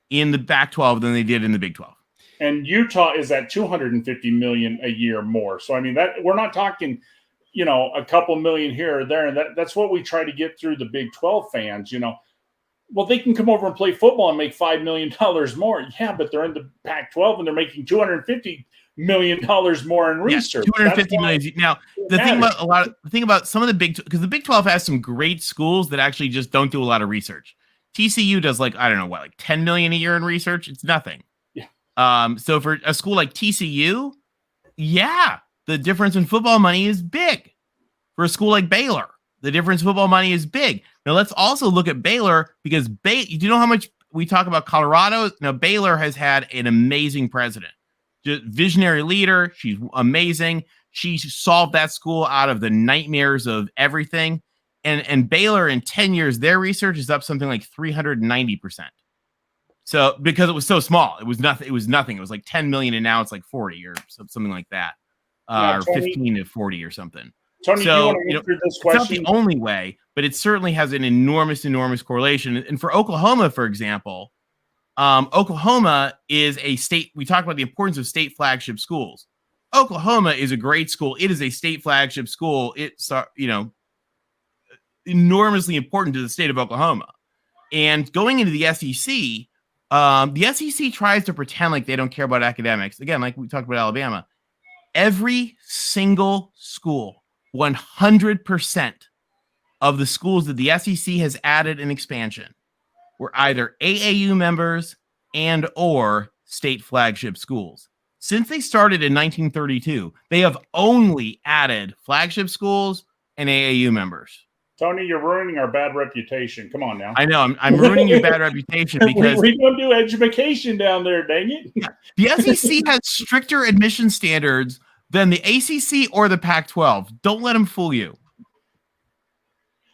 B: in the Pac-12 than they did in the Big 12.
C: And Utah is at $250 million a year more. So I mean, that we're not talking, a couple million here or there, and that's what we try to get through the Big 12 fans. Well, they can come over and play football and make $5 million more. Yeah, but they're in the Pac-12 and they're making $250 million more in research.
B: Yeah, $250 million. Now, the thing about some of the because the Big 12 has some great schools that actually just don't do a lot of research. TCU does like $10 million a year in research. It's nothing. Yeah. So for a school like TCU, the difference in football money is big. For a school like Baylor, the difference in football money is big. Now let's also look at Baylor because do you know how much we talk about Colorado? Now Baylor has had an amazing president, just visionary leader. She's amazing. She solved that school out of the nightmares of everything. And Baylor in 10 years, their research is up something like 390%. So because it was so small, it was nothing. It was like 10 million, and now it's like 40 or something like that, or 15 to 40 or something.
C: Tony,
B: so,
C: do you want to answer this question?
B: It's not the only way, but it certainly has an enormous correlation. And for Oklahoma, for example, Oklahoma is a state. We talked about the importance of state flagship schools. Oklahoma is a great school. It is a state flagship school. It's enormously important to the state of Oklahoma. And going into the SEC tries to pretend like they don't care about academics. Again, like we talked about Alabama, every single school, 100% of the schools that the SEC has added in expansion were either AAU members and or state flagship schools. Since they started in 1932, they have only added flagship schools and AAU members.
C: Tony, you're ruining our bad reputation. Come on now.
B: I know. I'm ruining your bad reputation because
C: we don't do education down there, dang it.
B: The SEC has stricter admission standards than the ACC or the Pac-12. Don't let them fool you.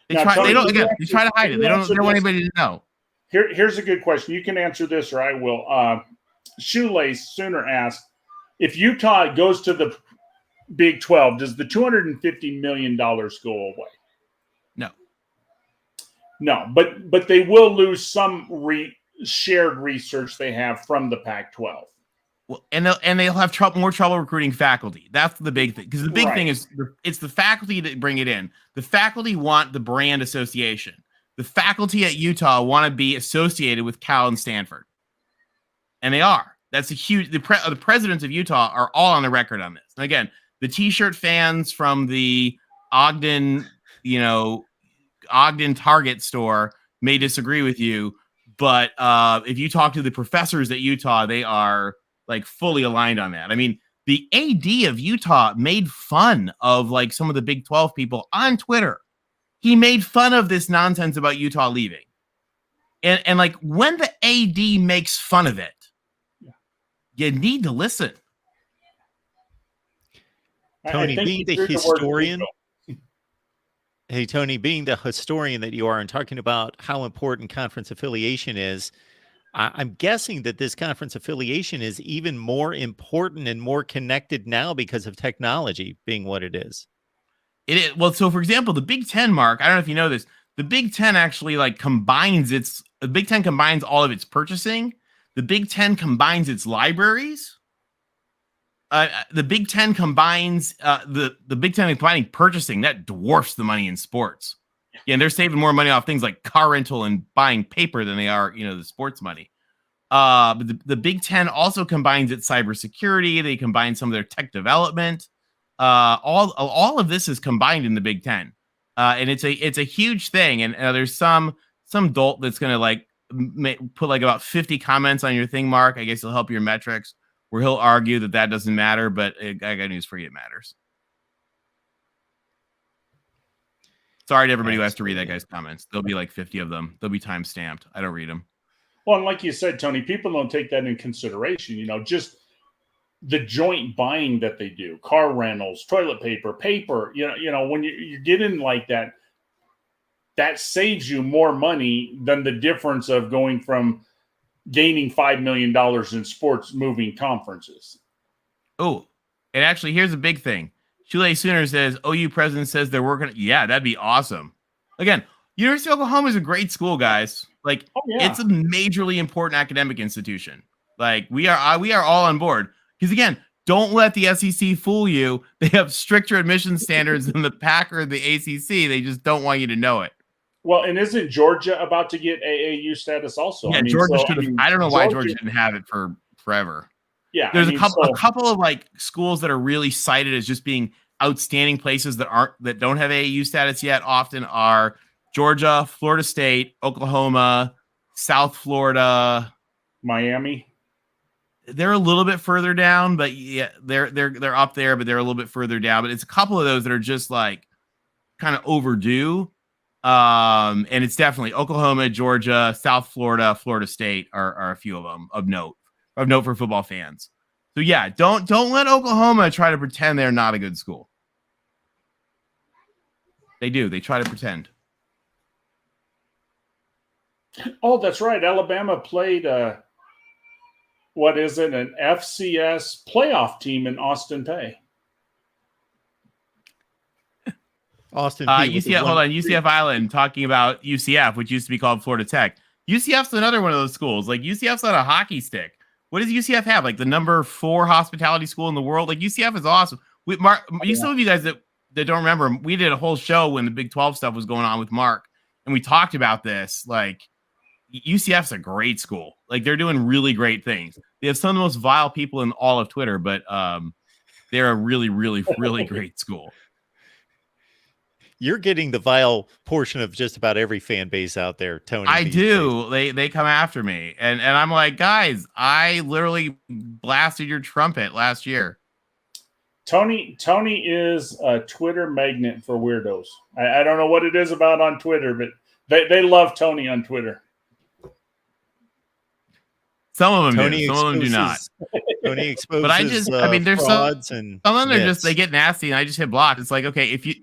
B: They try to hide it. They don't want anybody to know.
C: Here's a good question. You can answer this or I will. Shoelace Sooner asked, if Utah goes to the Big 12, does the $250 million go away? No, but they will lose some shared research they have from the Pac-12.
B: Well, and they'll have more trouble recruiting faculty. That's the big thing, because the big thing is it's the faculty that bring it in. The faculty want the brand association. The faculty at Utah want to be associated with Cal and Stanford, and they are. That's a huge. The presidents of Utah are all on the record on this. And again, the T-shirt fans from the Ogden, Ogden Target store may disagree with you, but if you talk to the professors at Utah, they are like fully aligned on that. I mean, the AD of Utah made fun of like some of the Big 12 people on Twitter. He made fun of this nonsense about Utah leaving. And like when the AD makes fun of it, you need to listen.
A: Tony, being the historian. Hey, Tony, being the historian that you are and talking about how important conference affiliation is, I'm guessing that this conference affiliation is even more important and more connected now because of technology being what it is.
B: It is. Well, so for example, the Big Ten, Mark, I don't know if you know this, the Big Ten actually the Big Ten combines all of its purchasing. The Big Ten combines its libraries. the Big Ten combines the Big Ten combining purchasing that dwarfs the money in sports. Yeah, and they're saving more money off things like car rental and buying paper than they are, the sports money. But the Big Ten also combines its cybersecurity. They combine some of their tech development. All of this is combined in the Big Ten, and it's a huge thing. And there's some dolt that's going to like put like about 50 comments on your thing, Mark. I guess it'll help your metrics, where he'll argue that doesn't matter. But I got news for you, it matters. Sorry to everybody who has to read that guy's comments. There'll be like 50 of them. They'll be time stamped. I don't read them.
C: Well, and like you said, Tony, people don't take that in consideration. Just the joint buying that they do, car rentals, toilet paper. When you get in like that, that saves you more money than the difference of going from gaining $5 million in sports moving conferences.
B: Oh, and actually, here's a big thing. Shule Sooner says, OU president says they're working. Yeah, that'd be awesome. Again, University of Oklahoma is a great school, guys. Like, It's a majorly important academic institution. Like, we are all on board. Because again, don't let the SEC fool you. They have stricter admission standards than the PAC or the ACC. They just don't want you to know it.
C: Well, and isn't Georgia about to get AAU status also?
B: Yeah, Georgia should have. I don't know why Georgia didn't have it for forever.
C: Yeah,
B: there's a couple of like schools that are really cited as just being outstanding places that don't have AAU status yet. Often are Georgia, Florida State, Oklahoma, South Florida,
C: Miami.
B: They're a little bit further down, but yeah, they're up there, but they're a little bit further down. But it's a couple of those that are just like kind of overdue. And it's definitely Oklahoma, Georgia, South Florida, Florida State are a few of them of note for football fans. So yeah, don't let Oklahoma try to pretend they're not a good school. They do. They try to pretend.
C: Oh, that's right. Alabama played an FCS playoff team in Austin Peay.
A: Austin
B: UCF, hold on. UCF Island, talking about UCF, which used to be called Florida Tech. UCF's another one of those schools. Like, UCF's on a hockey stick. What does UCF have? Like the number 4 hospitality school in the world? Like, UCF is awesome. Some of you guys that don't remember, we did a whole show when the Big 12 stuff was going on with Mark, and we talked about this. Like, UCF's a great school. Like, they're doing really great things. They have some of the most vile people in all of Twitter, but they're a really, really, really great school.
A: You're getting the vile portion of just about every fan base out there, Tony.
B: I do. They come after me. And I'm like, guys, I literally blasted your trumpet last year.
C: Tony is a Twitter magnet for weirdos. I don't know what it is about on Twitter, but they love Tony on Twitter.
B: Some of them do. Some of them do not.
A: Tony exposes
B: but there's
A: frauds
B: some of them are just, they get nasty and I just hit block. It's like, okay, if you...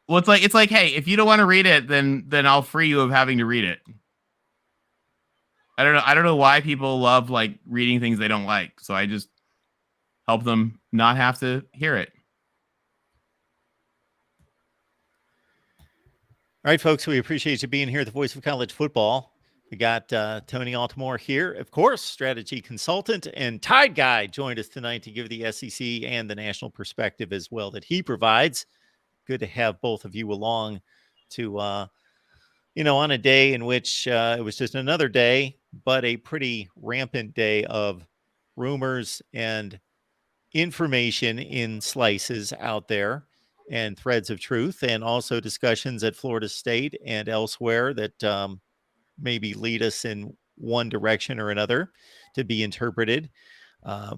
B: Well, it's like, hey, if you don't want to read it, then I'll free you of having to read it. I don't know why people love like reading things they don't like. So I just help them not have to hear it.
A: All right, folks, we appreciate you being here, the voice of college football. We got Tony Altimore here, of course, strategy consultant, and Tide Guy joined us tonight to give the SEC and the national perspective as well that he provides. Good to have both of you along to, on a day in which it was just another day, but a pretty rampant day of rumors and information in slices out there and threads of truth, and also discussions at Florida State and elsewhere that maybe lead us in one direction or another to be interpreted.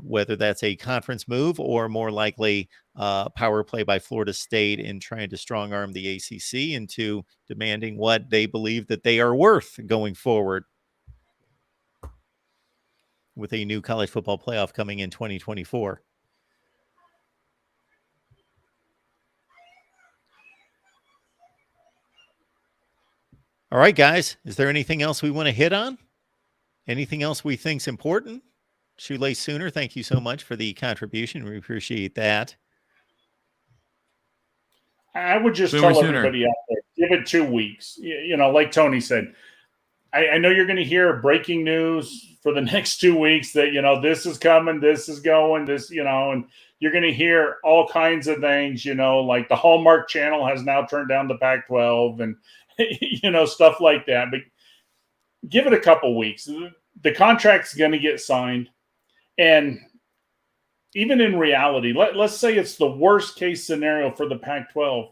A: Whether that's a conference move or more likely power play by Florida State in trying to strong arm the ACC into demanding what they believe that they are worth going forward with a new college football playoff coming in 2024. All right, guys, is there anything else we want to hit on? Anything else we think's important? Shoelace Sooner, thank you so much for the contribution. We appreciate that.
C: I would just tell everybody out there, give it 2 weeks. Like Tony said, I know you're going to hear breaking news for the next 2 weeks that, this is coming, this is going, this, and you're going to hear all kinds of things, like the Hallmark Channel has now turned down the Pac-12 and, stuff like that. But give it a couple weeks. The contract's going to get signed. And even in reality, let's say it's the worst case scenario for the Pac-12.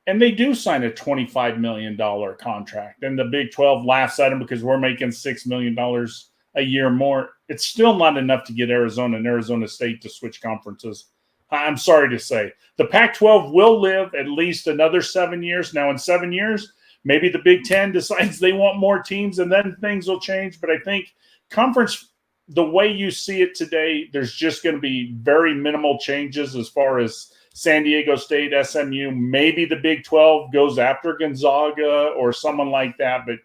C: And they do sign a $25 million contract. And the Big 12 laughs at them because we're making $6 million a year more. It's still not enough to get Arizona and Arizona State to switch conferences. I'm sorry to say. The Pac-12 will live at least another 7 years. Now, in 7 years, maybe the Big 10 decides they want more teams, and then things will change. But I think conference, the way you see it today, there's just going to be very minimal changes as far as San Diego State, SMU, maybe the Big 12 goes after Gonzaga or someone like that, but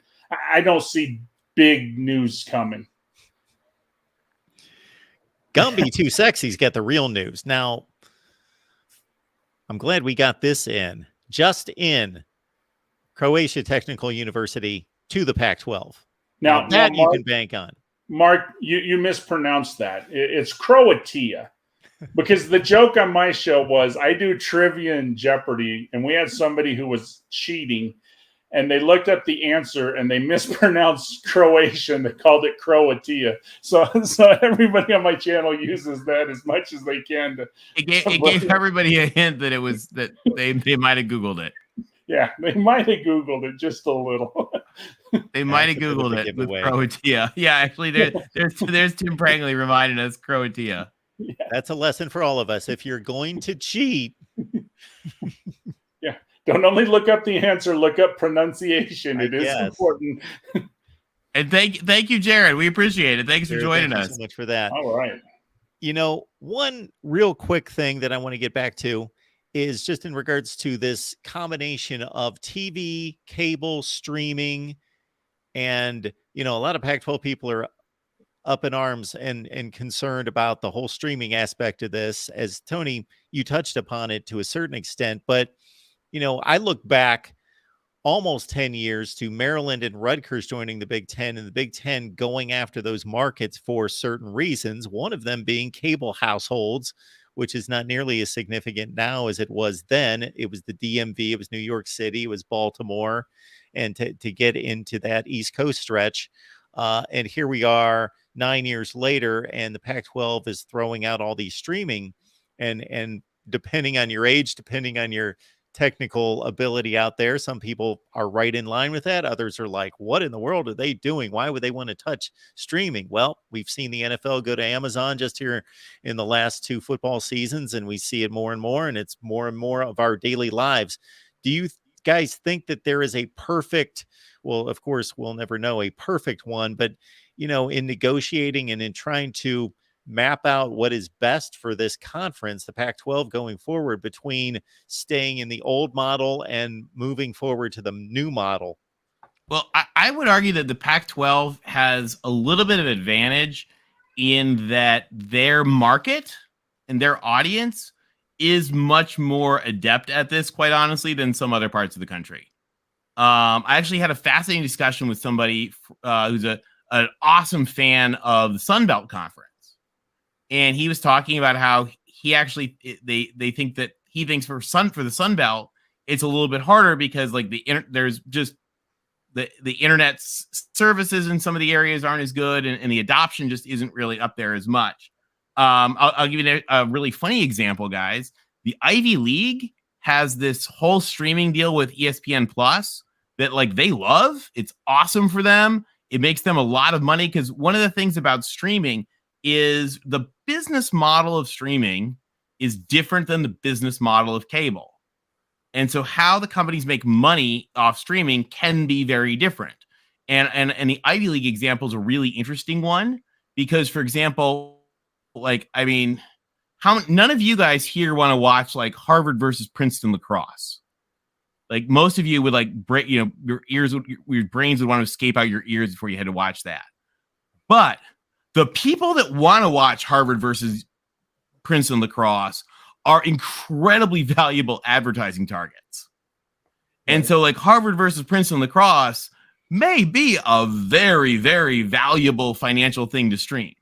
C: I don't see big news coming.
A: Gumby Too Sexy's got the real news. Now, I'm glad we got this in. Just in, Croatia Technical University to the Pac-12. Now that Mark, you can bank on.
C: Mark, you mispronounced that. It's Croatia. Because the joke on my show was I do trivia and Jeopardy, and we had somebody who was cheating, and they looked up the answer and they mispronounced Croatian. They called it Croatia. So everybody on my channel uses that as much as they can.
B: It gave everybody a hint that it was that they might have Googled it.
C: Yeah, they might have Googled it just a little.
B: They might have Googled it with Croatia. Yeah, actually, there's Tim Prangley reminding us Croatia.
A: Yeah. That's a lesson for all of us. If you're going to cheat,
C: yeah, don't only look up the answer, look up pronunciation. It is important.
B: And thank you, Jared. We appreciate it. Thanks for joining us.
A: Thank you so much for that.
C: All right.
A: One real quick thing that I want to get back to is just in regards to this combination of TV, cable, streaming, and a lot of Pac-12 people are up in arms and concerned about the whole streaming aspect of this. As Tony, you touched upon it to a certain extent, but I look back almost 10 years to Maryland and Rutgers joining the Big Ten, and the Big Ten going after those markets for certain reasons, one of them being cable households, which is not nearly as significant now as it was then. It was the DMV, it was New York City, it was Baltimore, and to get into that East Coast stretch. And here we are 9 years later, and the Pac-12 is throwing out all these streaming, and depending on your age, depending on your technical ability out there, some people are right in line with that. Others are like, what in the world are they doing? Why would they want to touch streaming? Well, we've seen the NFL go to Amazon just here in the last 2 football seasons, and we see it more and more, and it's more and more of our daily lives. Do you guys think that there is a perfect, well, of course, we'll never know a perfect one, but in negotiating and in trying to map out what is best for this conference, the Pac-12 going forward, between staying in the old model and moving forward to the new model?
B: Well, I would argue that the Pac-12 has a little bit of advantage in that their market and their audience is much more adept at this, quite honestly, than some other parts of the country. I actually had a fascinating discussion with somebody who's an awesome fan of the Sun Belt Conference. And he was talking about how he actually, they think that he thinks for the Sun Belt, it's a little bit harder because like there's just the internet services in some of the areas aren't as good, and the adoption just isn't really up there as much. I'll give you a really funny example, guys. The Ivy League has this whole streaming deal with ESPN Plus that like they love. It's awesome for them. It makes them a lot of money because one of the things about streaming is the business model of streaming is different than the business model of cable. And so how the companies make money off streaming can be very different. And the Ivy League example is a really interesting one because, for example, like, I mean, none of you guys here want to watch like Harvard versus Princeton lacrosse. Like most of you would like break, your brains would want to escape out your ears before you had to watch that. But the people that want to watch Harvard versus Princeton lacrosse are incredibly valuable advertising targets. And so like Harvard versus Princeton lacrosse, may be a very, very valuable financial thing to stream.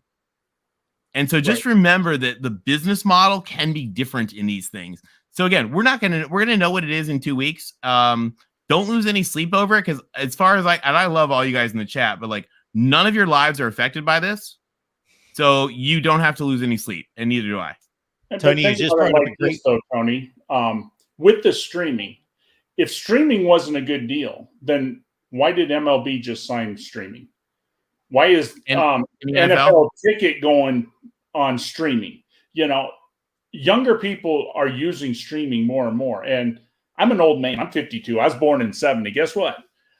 B: And so just remember that the business model can be different in these things. So again, we're going to know what it is in 2 weeks. Don't lose any sleep over it, because as far as I love all you guys in the chat, but like none of your lives are affected by this. So you don't have to lose any sleep, and neither do I.
A: Tony, you just brought up a great...
C: though, Tony, with the streaming, if streaming wasn't a good deal, then why did MLB just sign streaming? Why is NFL ticket going on streaming? You know, younger people are using streaming more and more. And I'm an old man. I'm 52. I was born in 70. Guess what?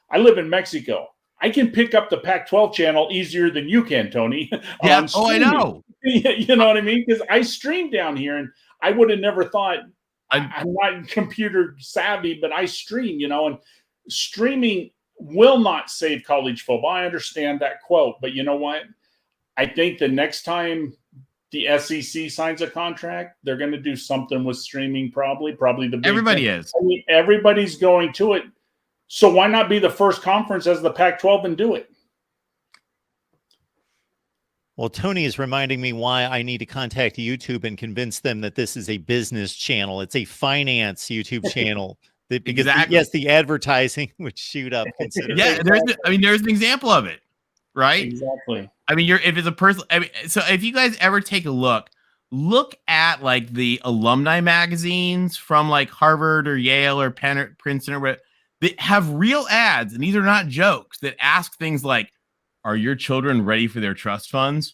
C: I live in Mexico. I can pick up the Pac-12 channel easier than you can, Tony.
B: Yeah. Oh, I know.
C: You know what I mean? Because I stream down here, and I would have never thought. I'm not computer savvy, but I stream, you know, and streaming will not save college football. I understand that quote, but you know what? I think the next time the SEC signs a contract, they're going to do something with streaming. Probably the Big
B: everybody
C: Ten.
B: is.
C: I mean, everybody's going to it. So why not be the first conference as the Pac-12 and do it?
A: Well, Tony is reminding me why I need to contact YouTube and convince them that this is a business channel. It's a finance YouTube channel. Because yes, the advertising would shoot up considerably.
B: Yeah, there's an example of it, right?
C: Exactly.
B: I mean, if it's a person, so if you guys ever take a look at like the alumni magazines from like Harvard or Yale or Penn or Princeton or whatever, that have real ads, and these are not jokes, that ask things like, "Are your children ready for their trust funds?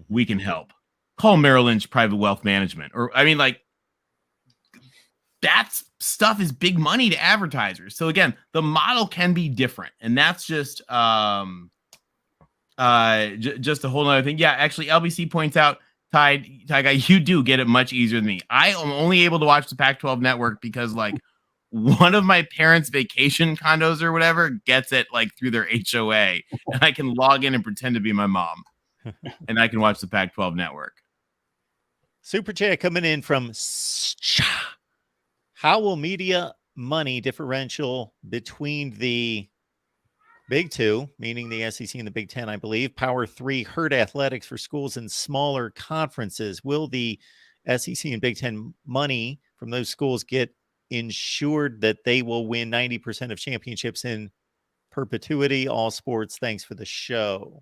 B: We can help. Call Merrill Lynch Private Wealth Management." Or I mean, like, that stuff is big money to advertisers. So again, the model can be different, and that's just just a whole other thing. Yeah, actually, LBC points out, Ty Guy, you do get it much easier than me. I am only able to watch the Pac-12 network because like one of my parents' vacation condos or whatever gets it like through their HOA, and I can log in and pretend to be my mom, and I can watch the Pac-12 network.
A: Super chat coming in from how will media money differential between the Big Two, meaning the SEC and the Big Ten, I believe, Power Three, herd athletics for schools in smaller conferences? Will the SEC and Big Ten money from those schools get ensured that they will win 90% of championships in perpetuity? All sports, thanks for the show.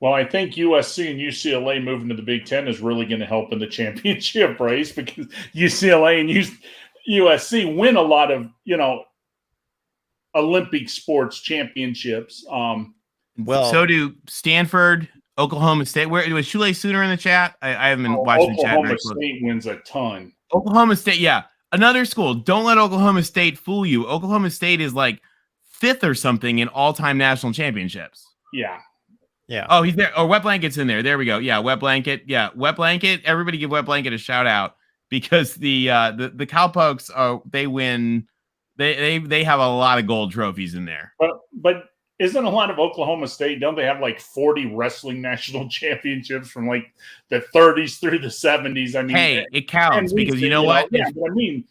C: Well, I think USC and UCLA moving to the Big Ten is really going to help in the championship race, because UCLA and USC win a lot of, you know, Olympic sports championships.
B: Well, so do Stanford, Oklahoma State. Where was Shule Sooner in the chat? I haven't been watching the chat.
C: Oklahoma State wins a ton.
B: Oklahoma State, yeah. Another school. Don't let Oklahoma State fool you. Oklahoma State is like 5th or something in all-time national championships.
C: Yeah.
A: Yeah.
B: Oh, he's there. Oh, Wet Blanket's in there. There we go. Yeah, Wet Blanket. Yeah, Wet Blanket. Everybody give Wet Blanket a shout out, because the Cowpokes they win. They have a lot of gold trophies in there.
C: But isn't a lot of Oklahoma State? Don't they have like 40 wrestling national championships from like the 30s through the 70s? I mean,
B: hey, it counts, because you know what?
C: Yeah, I mean,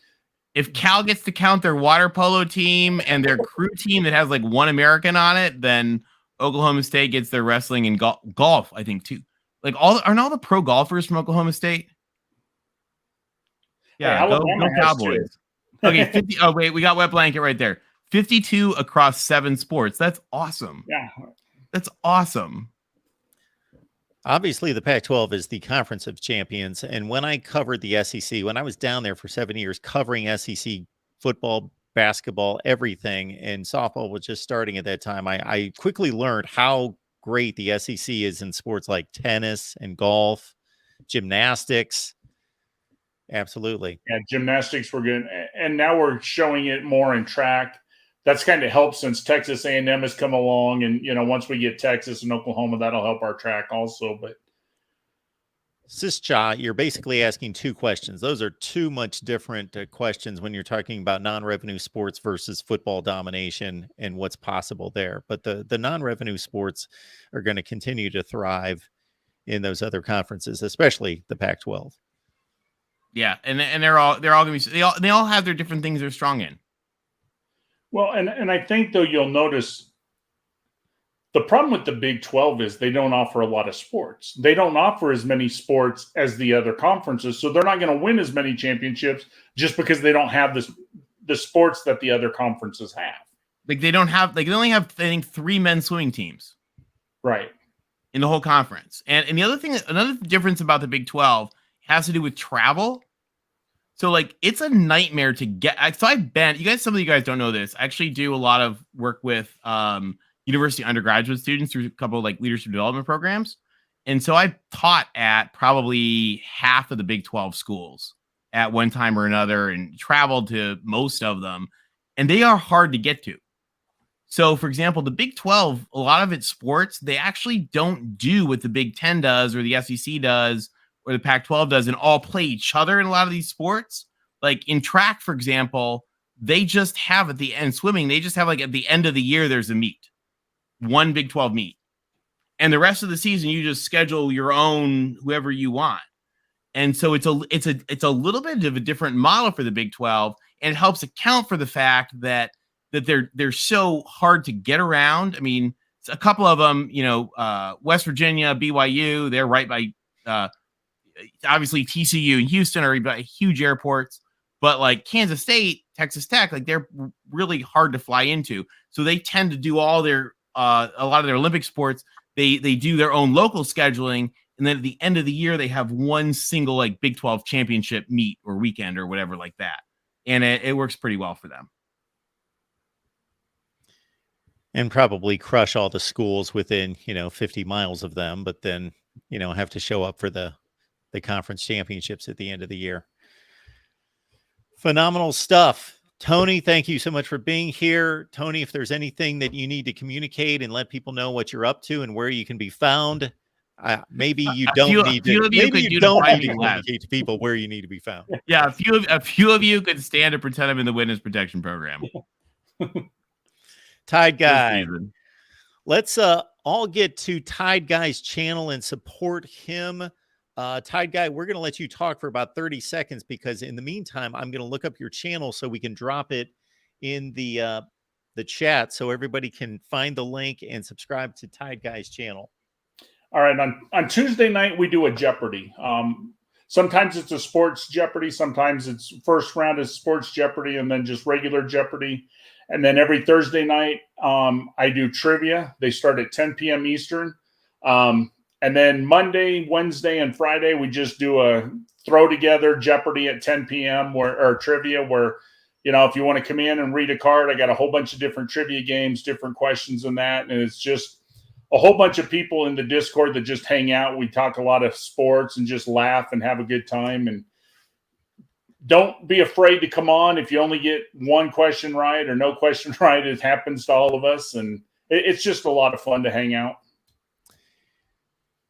B: if Cal gets to count their water polo team and their crew team that has like one American on it, then Oklahoma State gets their wrestling and golf, I think, too. Like aren't all the pro golfers from Oklahoma State? Yeah, go Cowboys. Okay, 50. Oh wait, we got Wet Blanket right there. 52 across 7 sports. That's awesome.
C: Yeah,
B: that's awesome.
A: Obviously, the Pac-12 is the conference of champions, and when I covered the SEC, when I was down there for 7 years covering SEC football, basketball, everything, and softball was just starting at that time, I quickly learned how great the SEC is in sports like tennis and golf, gymnastics. Absolutely.
C: Yeah, gymnastics were good, and now we're showing it more in track. That's kind of helped since Texas A&M has come along, and you know, once we get Texas and Oklahoma, that'll help our track also. But
A: Sischa, you're basically asking 2 questions. Those are 2 much different questions when you're talking about non-revenue sports versus football domination and what's possible there. But the non-revenue sports are going to continue to thrive in those other conferences, especially the Pac-12.
B: Yeah, and they're all going to be, they all have their different things they're strong in.
C: Well, and I think though you'll notice the problem with the Big 12 is they don't offer a lot of sports. They don't offer as many sports as the other conferences, so they're not going to win as many championships just because they don't have the sports that the other conferences have.
B: Like they only have, I think, 3 men's swimming teams.
C: Right.
B: In the whole conference. And the other thing, another difference about the Big 12 has to do with travel. So like it's a nightmare to get. So I've been, some of you guys don't know this. I actually do a lot of work with university undergraduate students through a couple of like leadership development programs. And so I taught at probably half of the Big 12 schools at one time or another and traveled to most of them. And they are hard to get to. So, for example, the Big 12, a lot of its sports, they actually don't do what the Big 10 does or the SEC does or the Pac-12 does and all play each other in a lot of these sports. Like in track, for example, they just have at the end, swimming, they just have like at the end of the year, there's a meet, one Big 12 meet. And the rest of the season, you just schedule your own, whoever you want. And so it's a little bit of a different model for the Big 12, and it helps account for the fact that they're so hard to get around. I mean, a couple of them, West Virginia, BYU, they're right by, obviously TCU and Houston are by huge airports, but like Kansas State, Texas Tech, like they're really hard to fly into. So they tend to do all their, a lot of their Olympic sports. They do their own local scheduling. And then at the end of the year, they have one single like Big 12 championship meet or weekend or whatever like that. And it works pretty well for them.
A: And probably crush all the schools within, 50 miles of them, but then, have to show up for the conference championships at the end of the year. Phenomenal stuff. Tony, thank you so much for being here. Tony, if there's anything that you need to communicate and let people know what you're up to and where you can be found, maybe you don't need to communicate to people where you need to be found.
B: Yeah, a few of you could stand to pretend I'm in the witness protection program.
A: Tide Guy. Let's all get to Tide Guy's channel and support him. Tide Guy, we're going to let you talk for about 30 seconds because in the meantime, I'm going to look up your channel so we can drop it in the chat so everybody can find the link and subscribe to Tide Guy's channel.
C: All right. On Tuesday night, we do a Jeopardy. Sometimes it's a sports Jeopardy. Sometimes it's first round is sports Jeopardy and then just regular Jeopardy. And then every Thursday night, I do trivia. They start at 10 p.m. Eastern. And then Monday, Wednesday, and Friday, we just do a throw together Jeopardy at 10 p.m. or trivia where, if you want to come in and read a card, I got a whole bunch of different trivia games, different questions and that. And it's just a whole bunch of people in the Discord that just hang out. We talk a lot of sports and just laugh and have a good time. And don't be afraid to come on. If you only get one question right or no question right, it happens to all of us. And it's just a lot of fun to hang out.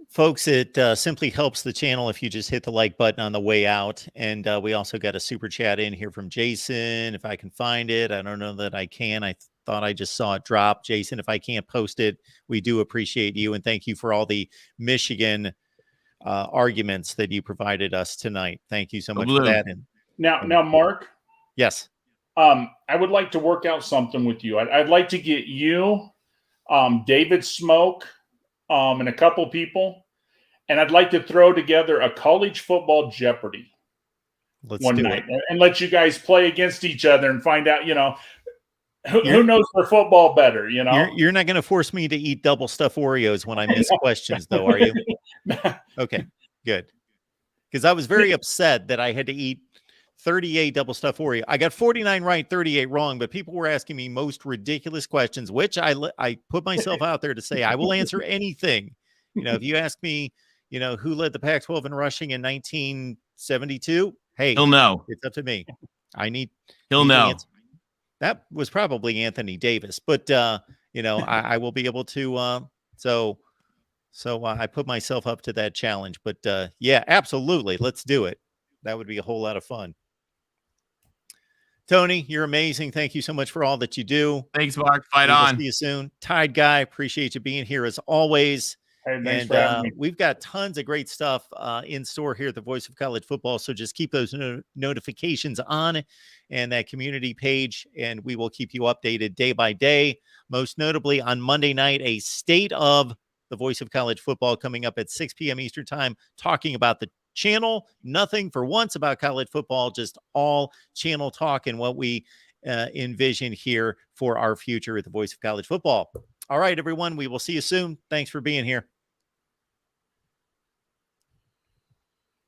A: Folks, it simply helps the channel if you just hit the like button on the way out. And we also got a super chat in here from Jason. If I can find it, I don't know that I can. I thought I just saw it drop. Jason, if I can't post it, we do appreciate you. And thank you for all the Michigan arguments that you provided us tonight. Thank you so much for that. And
C: now, Mark.
A: Yes.
C: I would like to work out something with you. I'd like to get you, David Smoke, and a couple people, and I'd like to throw together a college football Jeopardy one night and let you guys play against each other and find out, who knows their football better,
A: You're not going to force me to eat double stuffed Oreos when I miss questions, though, are you? Okay, good. Because I was very upset that I had to eat 38 double stuffed Oreo. I got 49 right, 38 wrong, but people were asking me most ridiculous questions, which I put myself out there to say I will answer anything. If you ask me, who led the Pac-12 in rushing in 1972, hey,
B: he'll know.
A: It's up to me.
B: He'll know.
A: That was probably Anthony Davis, but I will be able to. So I put myself up to that challenge. But yeah, absolutely, let's do it. That would be a whole lot of fun. Tony, you're amazing. Thank you so much for all that you do.
B: Thanks, Mark. Fight on.
A: See you soon. Tide Guy, appreciate you being here as always.
C: Hey, thanks
A: And
C: for having me.
A: we've got tons of great stuff in store here at the Voice of College Football. So just keep those notifications on and that community page, and we will keep you updated day by day. Most notably on Monday night, a state of the Voice of College Football coming up at 6 p.m. Eastern Time, talking about the channel. Nothing for once about college football, just all channel talk and what we envision here for our future at the Voice of College Football. All right, everyone, we will see you soon. Thanks for being here.